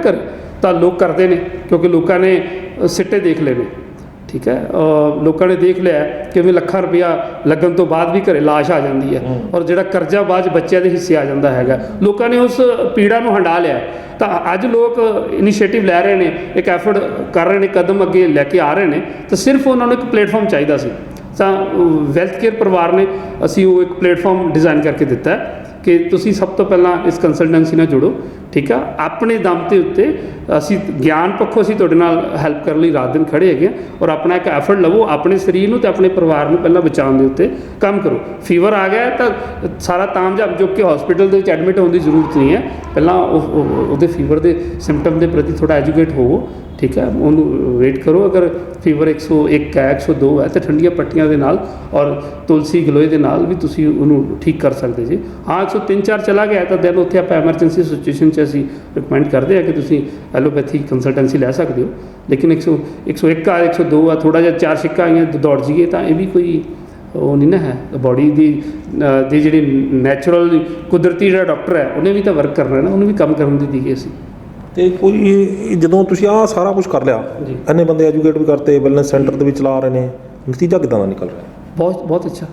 ਤਾਂ ਲੋਕ ਕਰਦੇ ਨੇ ਕਿਉਂਕਿ ਲੋਕਾਂ ਨੇ ਸਿੱਟੇ ਦੇਖ ਲਏ ਨੇ, ਠੀਕ ਹੈ, ਲੋਕਾਂ ਨੇ ਦੇਖ ਲਿਆ ਕਿਵੇਂ ਲੱਖਾਂ ਰੁਪਇਆ ਲੱਗਣ ਤੋਂ ਬਾਅਦ ਵੀ ਘਰੇ ਲਾਸ਼ ਆ ਜਾਂਦੀ ਹੈ, ਔਰ ਜਿਹੜਾ ਕਰਜ਼ਾ ਬਾਅਦ ਬੱਚਿਆਂ ਦੇ ਹਿੱਸੇ ਆ ਜਾਂਦਾ ਹੈਗਾ। ਲੋਕਾਂ ਨੇ ਉਸ ਪੀੜਾ ਨੂੰ ਹੰਢਾ ਲਿਆ। ਤਾਂ ਅੱਜ ਲੋਕ ਇਨੀਸ਼ੀਏਟਿਵ ਲੈ ਰਹੇ ਨੇ, ਇੱਕ ਐਫਰਟ ਕਰ ਰਹੇ ਨੇ, ਕਦਮ ਅੱਗੇ ਲੈ ਕੇ ਆ ਰਹੇ ਨੇ। ਤਾਂ ਸਿਰਫ ਉਹਨਾਂ ਨੂੰ ਇੱਕ ਪਲੇਟਫਾਰਮ ਚਾਹੀਦਾ ਸੀ। ਤਾਂ ਵੈਲਥ ਕੇਅਰ ਪਰਿਵਾਰ ਨੇ ਅਸੀਂ ਉਹ ਇੱਕ ਪਲੇਟਫਾਰਮ ਡਿਜ਼ਾਈਨ ਕਰਕੇ ਦਿੱਤਾ ਕਿ ਤੁਸੀਂ ਸਭ ਤੋਂ ਪਹਿਲਾਂ ਇਸ ਕੰਸਲਟੈਂਸੀ ਨਾਲ ਜੁੜੋ, ਠੀਕ ਆ। ਆਪਣੇ ਦਮ ਦੇ ਉੱਤੇ ਅਸੀਂ ਗਿਆਨ ਪੱਖੋਂ ਅਸੀਂ ਤੁਹਾਡੇ ਨਾਲ ਹੈਲਪ ਕਰਨ ਲਈ ਰਾਤ ਦਿਨ ਖੜੇ ਹੈਗੇ ਹਾਂ, ਔਰ ਆਪਣਾ ਇੱਕ ਐਫਰਟ ਲਵੋ, ਆਪਣੇ ਸਰੀਰ ਨੂੰ ਅਤੇ ਆਪਣੇ ਪਰਿਵਾਰ ਨੂੰ ਪਹਿਲਾਂ ਬਚਾਉਣ ਦੇ ਉੱਤੇ ਕੰਮ ਕਰੋ। ਫੀਵਰ ਆ ਗਿਆ ਤਾਂ ਸਾਰਾ ਤਾਮਝਾਮ ਚੁੱਕ ਕੇ ਹਸਪੀਟਲ ਦੇ ਵਿੱਚ ਐਡਮਿਟ ਹੋਣ ਦੀ ਜ਼ਰੂਰਤ ਨਹੀਂ ਹੈ। ਪਹਿਲਾਂ ਉਹਦੇ ਫੀਵਰ ਦੇ ਸਿੰਪਟਮ ਦੇ ਪ੍ਰਤੀ ਥੋੜ੍ਹਾ ਐਜੂਕੇਟ ਹੋਵੋ, ਠੀਕ ਹੈ, ਉਹਨੂੰ ਵੇਟ ਕਰੋ। ਅਗਰ ਫੀਵਰ 101 ਹੈ, 102 ਹੈ, ਤਾਂ ਠੰਡੀਆਂ ਪੱਟੀਆਂ ਦੇ ਨਾਲ ਔਰ ਤੁਲਸੀ ਗਲੋਏ ਦੇ ਨਾਲ ਵੀ ਤੁਸੀਂ ਉਹਨੂੰ ਠੀਕ ਕਰ ਸਕਦੇ ਜੀ। ਹਾਂ, 103-4 ਚਲਾ ਗਿਆ ਤਾਂ ਦੈਨ ਉੱਥੇ ਆਪਾਂ ਐਮਰਜੈਂਸੀ ਸਿਚੁਏਸ਼ਨ 'ਚ ਅਸੀਂ ਰਿਕਮੈਂਡ ਕਰਦੇ ਹਾਂ ਕਿ ਤੁਸੀਂ ਐਲੋਪੈਥੀ ਕੰਸਲਟੈਂਸੀ ਲੈ ਸਕਦੇ ਹੋ। ਲੇਕਿਨ 101 ਆ, 102 ਆ, ਥੋੜ੍ਹਾ ਜਿਹਾ 4 ਛਿੱਕਾਂ ਆਈਆਂ ਦੌੜ ਜਾਈਏ ਤਾਂ ਇਹ ਵੀ ਕੋਈ ਉਹ ਨਹੀਂ ਨਾ ਹੈ। ਬੋਡੀ ਦੀ ਜਿਹੜੀ ਨੈਚੁਰਲ ਕੁਦਰਤੀ ਜਿਹੜਾ ਡਾਕਟਰ ਹੈ ਉਹਨੇ ਵੀ ਤਾਂ ਵਰਕ ਕਰਨਾ ਨਾ, ਉਹਨੂੰ ਵੀ ਕੰਮ ਕਰਨ ਦੀ ਦੀਏ ਅਸੀਂ। ਤੇ ਕੋਈ ਜਦੋਂ ਤੁਸੀਂ ਆਹ ਸਾਰਾ ਕੁਝ ਕਰ ਲਿਆ, ਇੰਨੇ ਬੰਦੇ ਐਜੂਕੇਟ ਵੀ ਕਰਤੇ, ਵੈਲਨੈਸ ਸੈਂਟਰ ਦੇ ਵੀ ਚਲਾ ਰਹੇ ਨੇ, ਨਤੀਜਾ ਕਿੱਦਾਂ ਦਾ ਨਿਕਲ ਰਿਹਾ? ਬਹੁਤ ਅੱਛਾ।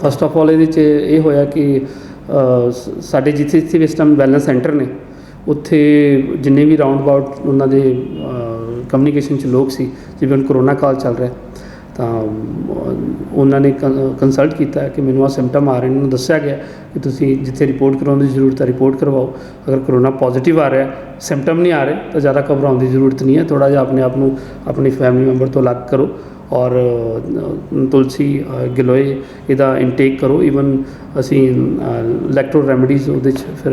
ਫਸਟ ਆਫ ਆਲ ਇਹਦੇ 'ਚ ਇਹ ਹੋਇਆ ਕਿ ਸਾਡੇ ਜਿੱਥੇ ਵੀ ਇਸ ਟਾਈਮ ਵੈਲਨੈਸ ਸੈਂਟਰ ਨੇ, ਉੱਥੇ ਜਿੰਨੇ ਵੀ ਰਾਊਂਡ ਅਬਾਊਟ ਉਹਨਾਂ ਦੇ ਕਮਿਊਨੀਕੇਸ਼ਨ 'ਚ ਲੋਕ ਸੀ, ਜਿਵੇਂ ਹੁਣ ਕਰੋਨਾ ਕਾਲ ਚੱਲ ਰਿਹਾ, ਤਾਂ ਉਹਨਾਂ ਨੇ ਕੰਸਲਟ ਕੀਤਾ ਕਿ ਮੈਨੂੰ ਆਹ ਸਿੰਪਟਮ ਆ ਰਹੇ ਨੇ। ਉਹਨੂੰ ਦੱਸਿਆ ਗਿਆ ਕਿ ਤੁਸੀਂ ਜਿੱਥੇ ਰਿਪੋਰਟ ਕਰਵਾਉਣ ਦੀ ਜ਼ਰੂਰਤ ਹੈ ਰਿਪੋਰਟ ਕਰਵਾਓ। ਅਗਰ ਕਰੋਨਾ ਪੋਜ਼ੀਟਿਵ ਆ ਰਿਹਾ, ਸਿੰਪਟਮ ਨਹੀਂ ਆ ਰਹੇ, ਤਾਂ ਜ਼ਿਆਦਾ ਘਬਰਾਉਣ ਦੀ ਜ਼ਰੂਰਤ ਨਹੀਂ ਹੈ। ਥੋੜ੍ਹਾ ਜਿਹਾ ਆਪਣੇ ਆਪ ਨੂੰ ਆਪਣੀ ਫੈਮਿਲੀ ਮੈਂਬਰ ਤੋਂ ਅਲੱਗ ਕਰੋ ਔਰ ਤੁਲਸੀ ਗਿਲੋਏ ਇਹਦਾ ਇਨਟੇਕ ਕਰੋ। ਈਵਨ ਅਸੀਂ ਇਲੈਕਟ੍ਰੋ ਰੈਮਡੀਜ਼ ਉਹਦੇ 'ਚ ਫਿਰ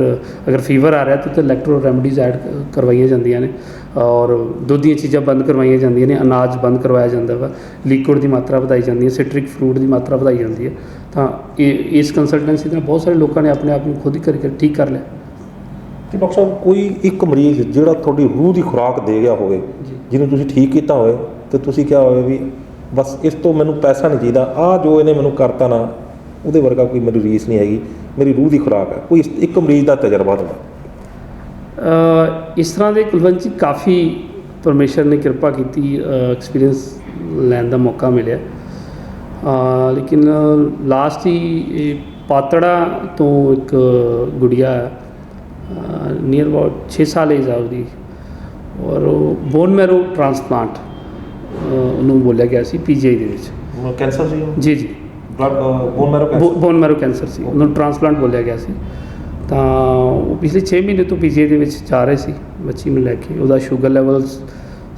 ਅਗਰ ਫੀਵਰ ਆ ਰਿਹਾ ਤਾਂ ਇਲੈਕਟ੍ਰੋ ਰੈਮਡੀਜ਼ ਐਡ ਕਰਵਾਈਆਂ ਜਾਂਦੀਆਂ ਨੇ, ਔਰ ਦੁੱਧ ਦੀਆਂ ਚੀਜ਼ਾਂ ਬੰਦ ਕਰਵਾਈਆਂ ਜਾਂਦੀਆਂ ਨੇ, ਅਨਾਜ ਬੰਦ ਕਰਵਾਇਆ ਜਾਂਦਾ ਵਾ, ਲਿਕੁਇਡ ਦੀ ਮਾਤਰਾ ਵਧਾਈ ਜਾਂਦੀ ਹੈ, ਸਿਟਰਿਕ ਫਰੂਟ ਦੀ ਮਾਤਰਾ ਵਧਾਈ ਜਾਂਦੀ ਹੈ। ਤਾਂ ਇਸ ਕੰਸਲਟੈਂਸੀ ਨਾਲ ਬਹੁਤ ਸਾਰੇ ਲੋਕਾਂ ਨੇ ਆਪਣੇ ਆਪ ਨੂੰ ਖੁਦ ਹੀ ਕਰਕੇ ਠੀਕ ਕਰ ਲਿਆ। ਤੇ ਡਾਕਟਰ ਸਾਹਿਬ ਕੋਈ ਇੱਕ ਮਰੀਜ਼ ਜਿਹੜਾ ਤੁਹਾਡੀ ਰੂਹ ਦੀ ਖੁਰਾਕ ਦੇ ਗਿਆ ਹੋਵੇ, ਜਿਹਨੂੰ ਤੁਸੀਂ ਠੀਕ ਕੀਤਾ ਹੋਵੇ ਤੇ ਤੁਸੀਂ ਕਿਹਾ ਹੋਵੇ ਵੀ ਬਸ ਇਸ ਤੋਂ ਮੈਨੂੰ ਪੈਸਾ ਨਹੀਂ ਚਾਹੀਦਾ, ਆਹ ਜੋ ਇਹਨੇ ਮੈਨੂੰ ਕਰਤਾ ਨਾ ਉਹਦੇ ਵਰਗਾ ਕੋਈ ਮੇਰੀ ਰੀਸ ਨਹੀਂ ਹੈਗੀ, ਮੇਰੀ ਰੂਹ ਦੀ ਖੁਰਾਕ ਹੈ, ਕੋਈ ਇੱਕ ਮਰੀਜ਼ ਦਾ ਤਜਰਬਾ ਤੁਹਾਡਾ? ਇਸ ਤਰ੍ਹਾਂ ਦੇ ਕੁਲਵੰਤ ਜੀ ਕਾਫੀ ਪਰਮੇਸ਼ਰ ਨੇ ਕਿਰਪਾ ਕੀਤੀ, ਐਕਸਪੀਰੀਅੰਸ ਲੈਣ ਦਾ ਮੌਕਾ ਮਿਲਿਆ। ਲੇਕਿਨ ਲਾਸਟ ਹੀ ਇਹ ਪਾਤੜਾ ਤੋਂ ਇੱਕ ਗੁੜੀਆ ਨੀਅਰ ਅਬਾਊਟ 6 ਸਾਲ ਏਜ ਆ ਉਹਦੀ, ਔਰ ਉਹ ਬੋਨ ਮੈਰੋ ਟ੍ਰਾਂਸਪਲਾਂਟ ਉਹਨੂੰ ਬੋਲਿਆ ਗਿਆ ਸੀ PGI ਦੇ ਵਿੱਚ। ਕੈਂਸਰ ਸੀ? ਜੀ ਜੀ, bone marrow cancer. Bone marrow cancer ਸੀ, ਉਹਨੂੰ ਟ੍ਰਾਂਸਪਲਾਂਟ ਬੋਲਿਆ ਗਿਆ ਸੀ। ਤਾਂ ਉਹ ਪਿਛਲੇ 6 ਮਹੀਨੇ ਤੋਂ PGI ਦੇ ਵਿੱਚ ਜਾ ਰਹੇ ਸੀ ਬੱਚੀ ਨੂੰ ਲੈ ਕੇ। ਉਹਦਾ ਸ਼ੂਗਰ ਲੈਵਲ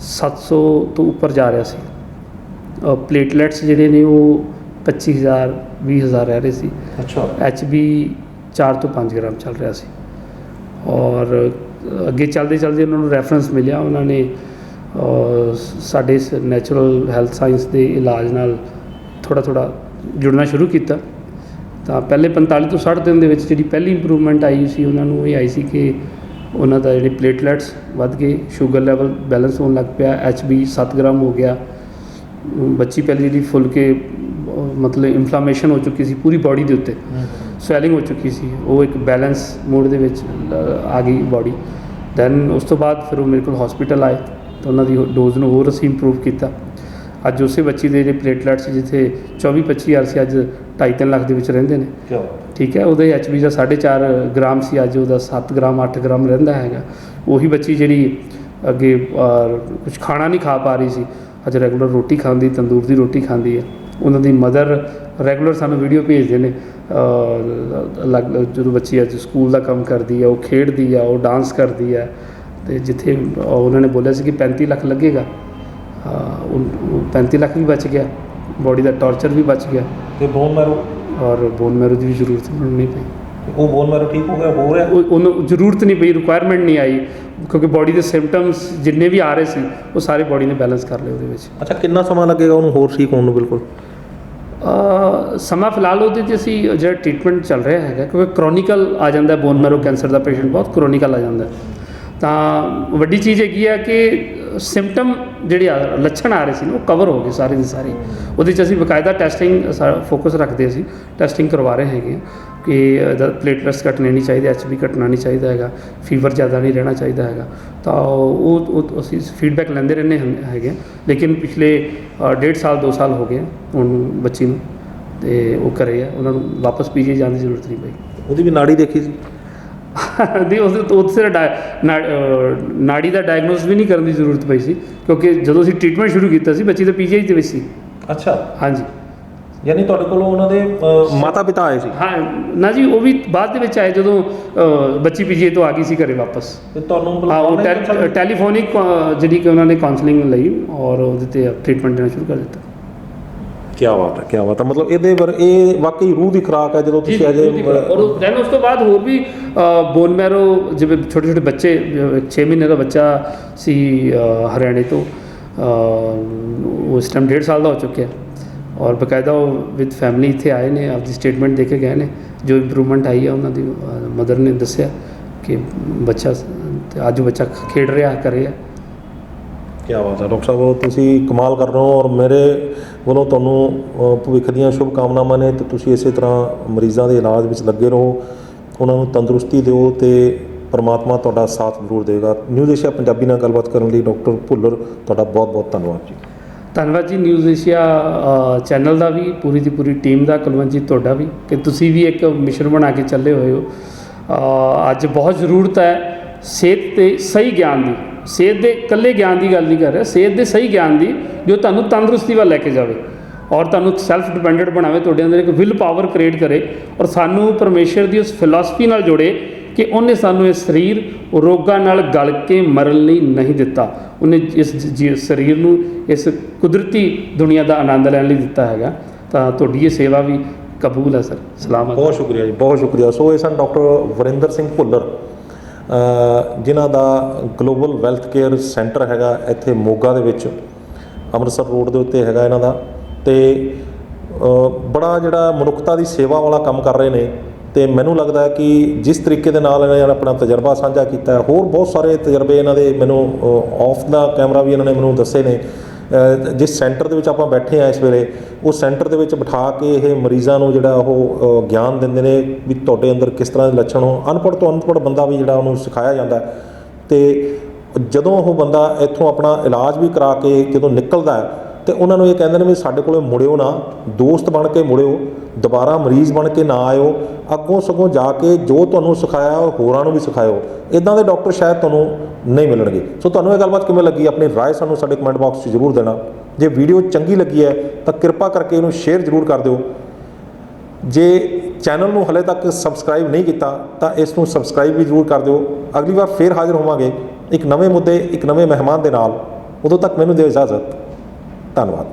700 ਤੋਂ ਉੱਪਰ ਜਾ ਰਿਹਾ ਸੀ, ਪਲੇਟਲੈਟਸ ਜਿਹੜੇ ਨੇ ਉਹ 25,000 20,000 ਰਹਿ ਰਹੇ ਸੀ। ਅੱਛਾ। HB 4 ਤੋਂ 5 ਗ੍ਰਾਮ ਚੱਲ ਰਿਹਾ ਸੀ। ਔਰ ਅੱਗੇ ਚੱਲਦੇ ਚੱਲਦੇ ਉਹਨਾਂ ਨੂੰ ਰੈਫਰੈਂਸ ਮਿਲਿਆ, ਉਹਨਾਂ ਨੇ ਸਾਡੇ ਇਸ ਨੈਚੁਰਲ ਹੈਲਥ ਸਾਇੰਸ ਦੇ ਇਲਾਜ ਨਾਲ ਥੋੜ੍ਹਾ ਜੁੜਨਾ ਸ਼ੁਰੂ ਕੀਤਾ। ਤਾਂ ਪਹਿਲੇ 45 ਤੋਂ 60 ਦਿਨ ਦੇ ਵਿੱਚ ਜਿਹੜੀ ਪਹਿਲੀ ਇੰਪਰੂਵਮੈਂਟ ਆਈ ਸੀ ਉਹਨਾਂ ਨੂੰ ਇਹ ਆਈ ਸੀ ਕਿ ਉਹਨਾਂ ਦਾ ਜਿਹੜੇ ਪਲੇਟਲੈਟਸ ਵੱਧ ਗਏ, ਸ਼ੂਗਰ ਲੈਵਲ ਬੈਲੈਂਸ ਹੋਣ ਲੱਗ ਪਿਆ, HB 7 ਗ੍ਰਾਮ ਹੋ ਗਿਆ। ਬੱਚੀ ਪਹਿਲੇ ਜਿਹੜੀ ਫੁੱਲ ਕੇ ਮਤਲਬ ਇਨਫਲਾਮੇਸ਼ਨ ਹੋ ਚੁੱਕੀ ਸੀ ਪੂਰੀ ਬਾਡੀ ਦੇ ਉੱਤੇ, ਸਵੈਲਿੰਗ ਹੋ ਚੁੱਕੀ ਸੀ, ਉਹ ਇੱਕ ਬੈਲੈਂਸ ਮੋਡ ਦੇ ਵਿੱਚ ਆ ਗਈ ਬਾਡੀ। ਦੈਨ ਉਸ ਤੋਂ ਬਾਅਦ ਫਿਰ ਉਹ ਮੇਰੇ ਕੋਲ ਹਸਪੀਟਲ ਆਏ ਤਾਂ ਉਹਨਾਂ ਦੀ ਡੋਜ਼ ਨੂੰ ਹੋਰ ਅਸੀਂ ਇੰਪਰੂਵ ਕੀਤਾ। ਅੱਜ ਉਸੇ ਬੱਚੀ ਦੇ ਜਿਹੜੇ ਪਲੇਟਲੈਟਸ ਜਿੱਥੇ 24-25 ਹਜ਼ਾਰ ਸੀ, ਅੱਜ 2.5-3 ਲੱਖ ਦੇ ਵਿੱਚ ਰਹਿੰਦੇ ਨੇ। ਠੀਕ ਹੈ, ਉਹਦੇ HB ਦਾ 4.5 ਗ੍ਰਾਮ ਸੀ, ਅੱਜ ਉਹਦਾ 7 ਗ੍ਰਾਮ 8 ਗ੍ਰਾਮ ਰਹਿੰਦਾ ਹੈਗਾ। ਉਹੀ ਬੱਚੀ ਜਿਹੜੀ ਅੱਗੇ ਕੁਝ ਖਾਣਾ ਨਹੀਂ ਖਾ ਪਾ ਰਹੀ ਸੀ, ਅੱਜ ਰੈਗੂਲਰ ਰੋਟੀ ਖਾਂਦੀ, ਤੰਦੂਰ ਦੀ ਰੋਟੀ ਖਾਂਦੀ ਹੈ। ਉਹਨਾਂ ਦੀ ਮਦਰ ਰੈਗੂਲਰ ਸਾਨੂੰ ਵੀਡੀਓ ਭੇਜਦੇ ਨੇ, ਜਦੋਂ ਬੱਚੀ ਅੱਜ ਸਕੂਲ ਦਾ ਕੰਮ ਕਰਦੀ ਹੈ, ਉਹ ਖੇਡਦੀ ਆ, ਉਹ ਡਾਂਸ ਕਰਦੀ ਹੈ। ਅਤੇ ਜਿੱਥੇ ਉਹਨਾਂ ਨੇ ਬੋਲਿਆ ਸੀ ਕਿ 35 ਲੱਖ ਲੱਗੇਗਾ, ਉਹ 35 ਲੱਖ ਵੀ ਬਚ ਗਿਆ, ਬੋਡੀ ਦਾ ਟਾਰਚਰ ਵੀ ਬਚ ਗਿਆ। ਤੇ ਬੋਨ ਮੈਰੋ? ਔਰ ਬੋਨ ਮੈਰੋ ਦੀ ਵੀ ਜ਼ਰੂਰਤ ਨਹੀਂ ਪਈ। ਉਹ ਬੋਨ ਮੈਰੋ ਠੀਕ ਹੋ ਗਿਆ, ਹੋ ਰਿਹਾ? ਉਹਨੂੰ ਜ਼ਰੂਰਤ ਨਹੀਂ ਪਈ, ਰਿਕੁਆਇਰਮੈਂਟ ਨਹੀਂ ਆਈ, ਕਿਉਂਕਿ ਬੋਡੀ ਦੇ ਸਿੰਪਟਮਸ ਜਿੰਨੇ ਵੀ ਆ ਰਹੇ ਸੀ ਉਹ ਸਾਰੇ ਬੋਡੀ ਨੇ ਬੈਲੈਂਸ ਕਰ ਲਏ ਉਹਦੇ ਵਿੱਚ। ਅੱਛਾ, ਕਿੰਨਾ ਸਮਾਂ ਲੱਗੇਗਾ ਉਹਨੂੰ ਹੋਰ ਠੀਕ ਹੋਣ ਨੂੰ? ਬਿਲਕੁਲ ਸਮਾਂ ਫਿਲਹਾਲ ਉਹਦੇ 'ਚ ਅਸੀਂ ਜਿਹੜਾ ਟ੍ਰੀਟਮੈਂਟ ਚੱਲ ਰਿਹਾ ਹੈਗਾ, ਕਿਉਂਕਿ ਕਰੋਨਿਕਲ ਆ ਜਾਂਦਾ ਬੋਨ ਮੈਰੋ ਕੈਂਸਰ ਦਾ ਪੇਸ਼ੈਂਟ, ਬਹੁਤ ਕਰੋਨਿਕਲ ਆ ਜਾਂਦਾ। ਤਾਂ ਵੱਡੀ ਚੀਜ਼ ਹੈਗੀ ਆ ਕਿ ਸਿੰਪਟਮ ਜਿਹੜੇ ਲੱਛਣ ਆ ਰਹੇ ਸੀ ਨਾ ਉਹ ਕਵਰ ਹੋ ਗਏ ਸਾਰੇ ਦੇ ਸਾਰੇ। ਉਹਦੇ 'ਚ ਅਸੀਂ ਬਕਾਇਦਾ ਟੈਸਟਿੰਗ ਫੋਕਸ ਰੱਖਦੇ, ਅਸੀਂ ਟੈਸਟਿੰਗ ਕਰਵਾ ਰਹੇ ਹੈਗੇ ਕਿ ਇਹਦਾ ਪਲੇਟਲੈਟਸ ਘਟਣੇ ਨਹੀਂ ਚਾਹੀਦੇ, HB ਘਟਣਾ ਨਹੀਂ ਚਾਹੀਦਾ ਹੈਗਾ, ਫੀਵਰ ਜ਼ਿਆਦਾ ਨਹੀਂ ਰਹਿਣਾ ਚਾਹੀਦਾ ਹੈਗਾ। ਤਾਂ ਉਹ ਅਸੀਂ ਫੀਡਬੈਕ ਲੈਂਦੇ ਰਹਿੰਦੇ ਹੈਗੇ। ਲੇਕਿਨ ਪਿਛਲੇ 1.5 ਸਾਲ 2 ਸਾਲ ਹੋ ਗਏ ਹੁਣ ਬੱਚੀ ਨੂੰ, ਅਤੇ ਉਹ ਘਰੇ ਆ, ਉਹਨਾਂ ਨੂੰ ਵਾਪਸ PGI ਜਾਣ ਦੀ ਜ਼ਰੂਰਤ ਨਹੀਂ ਪਈ। ਉਹਦੀ ਵੀ ਨਾੜੀ ਦੇਖੀ ਸੀ? ਦੀ ਉਹਦੇ ਨਾੜੀ ਦਾ ਡਾਇਗਨੋਸ ਵੀ ਨਹੀਂ ਕਰਨ ਦੀ ਜ਼ਰੂਰਤ ਪਈ ਸੀ, ਕਿਉਂਕਿ ਜਦੋਂ ਅਸੀਂ ਟ੍ਰੀਟਮੈਂਟ ਸ਼ੁਰੂ ਕੀਤਾ ਸੀ ਬੱਚੀ ਤਾਂ PGI ਦੇ ਵਿੱਚ ਸੀ। ਅੱਛਾ। ਹਾਂਜੀ। ਯਾਨੀ ਤੁਹਾਡੇ ਕੋਲ ਉਹਨਾਂ ਦੇ ਮਾਤਾ ਪਿਤਾ ਆਏ ਸੀ? ਹਾਂ ਨਾ ਜੀ, ਉਹ ਵੀ ਬਾਅਦ ਦੇ ਵਿੱਚ ਆਏ ਜਦੋਂ ਬੱਚੀ PGI ਤੋਂ ਆ ਗਈ ਸੀ ਘਰੇ ਵਾਪਸ। ਤੇ ਤੁਹਾਨੂੰ ਹਾਂ, ਉਹ ਟੈਲੀਫੋਨਿਕ ਜਿਹੜੀ ਕਿ ਉਹਨਾਂ ਨੇ ਕਾਉਂਸਲਿੰਗ ਲਈ ਔਰ ਉਹਦੇ 'ਤੇ ਟ੍ਰੀਟਮੈਂਟ ਦੇਣਾ ਸ਼ੁਰੂ ਕਰ ਦਿੱਤਾ। ਕੀ ਬਾਤ ਹੈ, ਕੀ ਬਾਤ ਹੈ। ਮਤਲਬ ਇਹਦੇ ਇਹ ਵਾਕਈ ਰੂਹ ਦੀ ਖੁਰਾਕ ਹੈ ਜਦੋਂ ਤੁਸੀਂ ਅਜੇ। ਔਰ ਦੈਨ ਉਸ ਤੋਂ ਬਾਅਦ ਹੋਰ ਵੀ ਬੋਨ ਮੈਰੋ, ਜਿਵੇਂ ਛੋਟੇ ਛੋਟੇ ਬੱਚੇ, 6 ਮਹੀਨੇ ਦਾ ਬੱਚਾ ਸੀ ਹਰਿਆਣੇ ਤੋਂ, ਉਹ ਇਸ ਟਾਈਮ 1.5 ਸਾਲ ਦਾ ਹੋ ਚੁੱਕਿਆ, ਔਰ ਬਕਾਇਦਾ ਉਹ ਵਿਦ ਫੈਮਿਲੀ ਇੱਥੇ ਆਏ ਨੇ, ਆਪਦੀ ਸਟੇਟਮੈਂਟ ਦੇ ਕੇ ਗਏ ਨੇ। ਜੋ ਇੰਪਰੂਵਮੈਂਟ ਆਈ ਹੈ ਉਹਨਾਂ ਦੀ ਮਦਰ ਨੇ ਦੱਸਿਆ ਕਿ ਬੱਚਾ, ਅੱਜ ਬੱਚਾ ਖੇਡ ਰਿਹਾ, ਕਰ ਰਿਹਾ। ਕੀ ਬਾਤ ਹੈ ਡਾਕਟਰ ਸਾਹਿਬ, ਤੁਸੀਂ ਕਮਾਲ ਕਰ ਰਹੇ ਹੋ। ਔਰ ਮੇਰੇ ਵੱਲੋਂ ਤੁਹਾਨੂੰ ਭਵਿੱਖ ਦੀਆਂ ਸ਼ੁਭ ਕਾਮਨਾਵਾਂ ਨੇ, ਅਤੇ ਤੁਸੀਂ ਇਸੇ ਤਰ੍ਹਾਂ ਮਰੀਜ਼ਾਂ ਦੇ ਇਲਾਜ ਵਿੱਚ ਲੱਗੇ ਰਹੋ, ਉਹਨਾਂ ਨੂੰ ਤੰਦਰੁਸਤੀ ਦਿਓ, ਅਤੇ ਪਰਮਾਤਮਾ ਤੁਹਾਡਾ ਸਾਥ ਜ਼ਰੂਰ ਦੇਵੇਗਾ। ਨਿਊਜ਼ ਏਸ਼ੀਆ ਪੰਜਾਬੀ ਨਾਲ ਗੱਲਬਾਤ ਕਰਨ ਲਈ ਡਾਕਟਰ ਭੁੱਲਰ ਤੁਹਾਡਾ ਬਹੁਤ ਬਹੁਤ ਧੰਨਵਾਦ ਜੀ। ਧੰਨਵਾਦ ਜੀ ਨਿਊਜ਼ ਏਸ਼ੀਆ ਚੈਨਲ ਦਾ ਵੀ, ਪੂਰੀ ਦੀ ਪੂਰੀ ਟੀਮ ਦਾ, ਕੁਲਵੰਤ ਜੀ ਤੁਹਾਡਾ ਵੀ, ਕਿ ਤੁਸੀਂ ਵੀ ਇੱਕ ਮਿਸ਼ਨ ਬਣਾ ਕੇ ਚੱਲੇ ਹੋਏ ਹੋ। ਅੱਜ ਬਹੁਤ ਜ਼ਰੂਰਤ ਹੈ ਸਿਹਤ ਤੇ ਸਹੀ ਗਿਆਨ ਦੀ। ਸਿਹਤ ਦੇ ਇਕੱਲੇ ਗਿਆਨ ਦੀ ਗੱਲ ਨਹੀਂ ਕਰ ਰਿਹਾ, ਸਿਹਤ ਦੇ ਸਹੀ ਗਿਆਨ ਦੀ, ਜੋ ਤੁਹਾਨੂੰ ਤੰਦਰੁਸਤੀ ਵੱਲ ਲੈ ਕੇ ਜਾਵੇ ਔਰ ਤੁਹਾਨੂੰ ਸੈਲਫ ਡਿਪੈਂਡੈਂਟ ਬਣਾਵੇ, ਤੁਹਾਡੇ ਅੰਦਰ ਇੱਕ ਵਿਲ ਪਾਵਰ ਕ੍ਰੀਏਟ ਕਰੇ, ਔਰ ਸਾਨੂੰ ਪਰਮੇਸ਼ਰ ਦੀ ਉਸ ਫਿਲਾਸਫੀ ਨਾਲ ਜੋੜੇ ਕਿ ਉਹਨੇ ਸਾਨੂੰ ਇਹ ਸਰੀਰ ਰੋਗਾਂ ਨਾਲ ਗਲ ਕੇ ਮਰਨ ਲਈ ਨਹੀਂ ਦਿੱਤਾ। ਉਹਨੇ ਇਸ ਸਰੀਰ ਨੂੰ ਇਸ ਕੁਦਰਤੀ ਦੁਨੀਆ ਦਾ ਆਨੰਦ ਲੈਣ ਲਈ ਦਿੱਤਾ ਹੈਗਾ। ਤਾਂ ਤੁਹਾਡੀ ਇਹ ਸੇਵਾ ਵੀ ਕਬੂਲ ਹੈ ਸਰ। ਸਲਾਮਤ। ਬਹੁਤ ਸ਼ੁਕਰੀਆ ਜੀ, ਬਹੁਤ ਸ਼ੁਕਰੀਆ। ਸੋ ਇਹ ਸਨ ਡਾਕਟਰ ਵਰਿੰਦਰ ਸਿੰਘ ਭੁੱਲਰ, ਜਿਨ੍ਹਾਂ ਦਾ ਗਲੋਬਲ ਵੈਲਥ ਕੇਅਰ ਸੈਂਟਰ ਹੈਗਾ ਇੱਥੇ ਮੋਗਾ ਦੇ ਵਿੱਚ, ਅੰਮ੍ਰਿਤਸਰ ਰੋਡ ਦੇ ਉੱਤੇ ਹੈਗਾ ਇਹਨਾਂ ਦਾ। ਅਤੇ ਬੜਾ ਜਿਹੜਾ ਮਨੁੱਖਤਾ ਦੀ ਸੇਵਾ ਵਾਲਾ ਕੰਮ ਕਰ ਰਹੇ ਨੇ। ਤੇ ਮੈਨੂੰ ਲੱਗਦਾ ਹੈ ਕਿ ਜਿਸ ਤਰੀਕੇ ਦੇ ਨਾਲ ਇਹਨਾਂ ਨੇ ਆਪਣਾ ਤਜਰਬਾ ਸਾਂਝਾ ਕੀਤਾ ਹੈ, ਹੋਰ ਬਹੁਤ ਸਾਰੇ ਤਜਰਬੇ ਇਹਨਾਂ ਦੇ ਮੈਨੂੰ ਆਫ ਦਾ ਕੈਮਰਾ ਵੀ ਇਹਨਾਂ ਨੇ ਮੈਨੂੰ ਦੱਸੇ ਨੇ। ਜਿਸ ਸੈਂਟਰ ਦੇ ਵਿੱਚ ਆਪਾਂ ਬੈਠੇ ਆ ਇਸ ਵੇਲੇ, ਉਸ ਸੈਂਟਰ ਦੇ ਵਿੱਚ ਬਿਠਾ ਕੇ ਇਹ ਮਰੀਜ਼ਾਂ ਨੂੰ ਜਿਹੜਾ ਉਹ ਗਿਆਨ ਦਿੰਦੇ ਨੇ ਵੀ ਤੁਹਾਡੇ ਅੰਦਰ ਕਿਸ ਤਰ੍ਹਾਂ ਦੇ ਲੱਛਣ ਹੋ। ਅਨਪੜ੍ਹ ਤੋਂ ਅਨਪੜ੍ਹ ਬੰਦਾ ਵੀ ਜਿਹੜਾ ਉਹਨੂੰ ਸਿਖਾਇਆ ਜਾਂਦਾ। ਤੇ ਜਦੋਂ ਉਹ ਬੰਦਾ ਇੱਥੋਂ ਆਪਣਾ ਇਲਾਜ ਵੀ ਕਰਾ ਕੇ ਜਦੋਂ ਨਿਕਲਦਾ ਹੈ ਤੇ ਉਹਨਾਂ ਨੂੰ ਇਹ ਕਹਿੰਦੇ ਨੇ ਵੀ ਸਾਡੇ ਕੋਲੇ ਮੁੜਿਓ ਨਾ, ਦੋਸਤ ਬਣ ਕੇ ਮੁੜਿਓ, ਦੁਬਾਰਾ ਮਰੀਜ਼ ਬਣ ਕੇ ਨਾ ਆਇਓ, ਅੱਗੋਂ ਸਗੋਂ ਜਾ ਕੇ ਜੋ ਤੁਹਾਨੂੰ ਸਿਖਾਇਆ ਉਹ ਹੋਰਾਂ ਨੂੰ ਵੀ ਸਿਖਾਇਓ। ਇੱਦਾਂ ਦੇ ਡਾਕਟਰ ਸ਼ਾਇਦ ਤੁਹਾਨੂੰ ਨਹੀਂ ਮਿਲਣਗੇ। ਸੋ ਤੁਹਾਨੂੰ ਇਹ ਗੱਲਬਾਤ ਕਿਵੇਂ ਲੱਗੀ, ਆਪਣੀ ਰਾਏ ਸਾਨੂੰ ਸਾਡੇ ਕਮੈਂਟ ਬਾਕਸ 'ਚ ਜ਼ਰੂਰ ਦੇਣਾ। ਜੇ ਵੀਡੀਓ ਚੰਗੀ ਲੱਗੀ ਹੈ ਤਾਂ ਕਿਰਪਾ ਕਰਕੇ ਇਹਨੂੰ ਸ਼ੇਅਰ ਜ਼ਰੂਰ ਕਰ ਦਿਓ। ਜੇ ਚੈਨਲ ਨੂੰ ਹਲੇ ਤੱਕ ਸਬਸਕ੍ਰਾਈਬ ਨਹੀਂ ਕੀਤਾ ਤਾਂ ਇਸ ਨੂੰ ਸਬਸਕ੍ਰਾਈਬ ਵੀ ਜ਼ਰੂਰ ਕਰ ਦਿਓ। ਅਗਲੀ ਵਾਰ ਫੇਰ ਹਾਜ਼ਰ ਹੋਵਾਂਗੇ ਇੱਕ ਨਵੇਂ ਮੁੱਦੇ, ਇੱਕ ਨਵੇਂ ਮਹਿਮਾਨ ਦੇ ਨਾਲ। ਉਦੋਂ ਤੱਕ ਮੈਨੂੰ ਦਿਓ ਇਜਾਜ਼ਤ। ਧੰਨਵਾਦ।